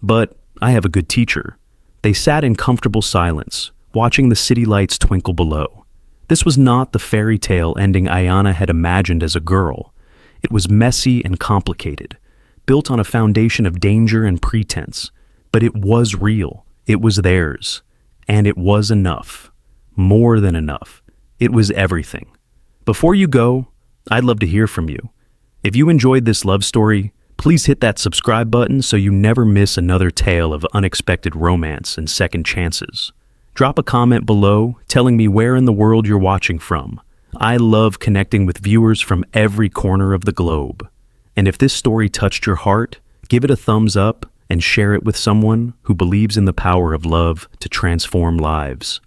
But I have a good teacher. They sat in comfortable silence, watching the city lights twinkle below. This was not the fairy tale ending Ayanna had imagined as a girl. It was messy and complicated, built on a foundation of danger and pretense. But it was real. It was theirs. And it was enough. More than enough. It was everything. Before you go, I'd love to hear from you. If you enjoyed this love story, please hit that subscribe button so you never miss another tale of unexpected romance and second chances. Drop a comment below telling me where in the world you're watching from. I love connecting with viewers from every corner of the globe. And if this story touched your heart, give it a thumbs up and share it with someone who believes in the power of love to transform lives.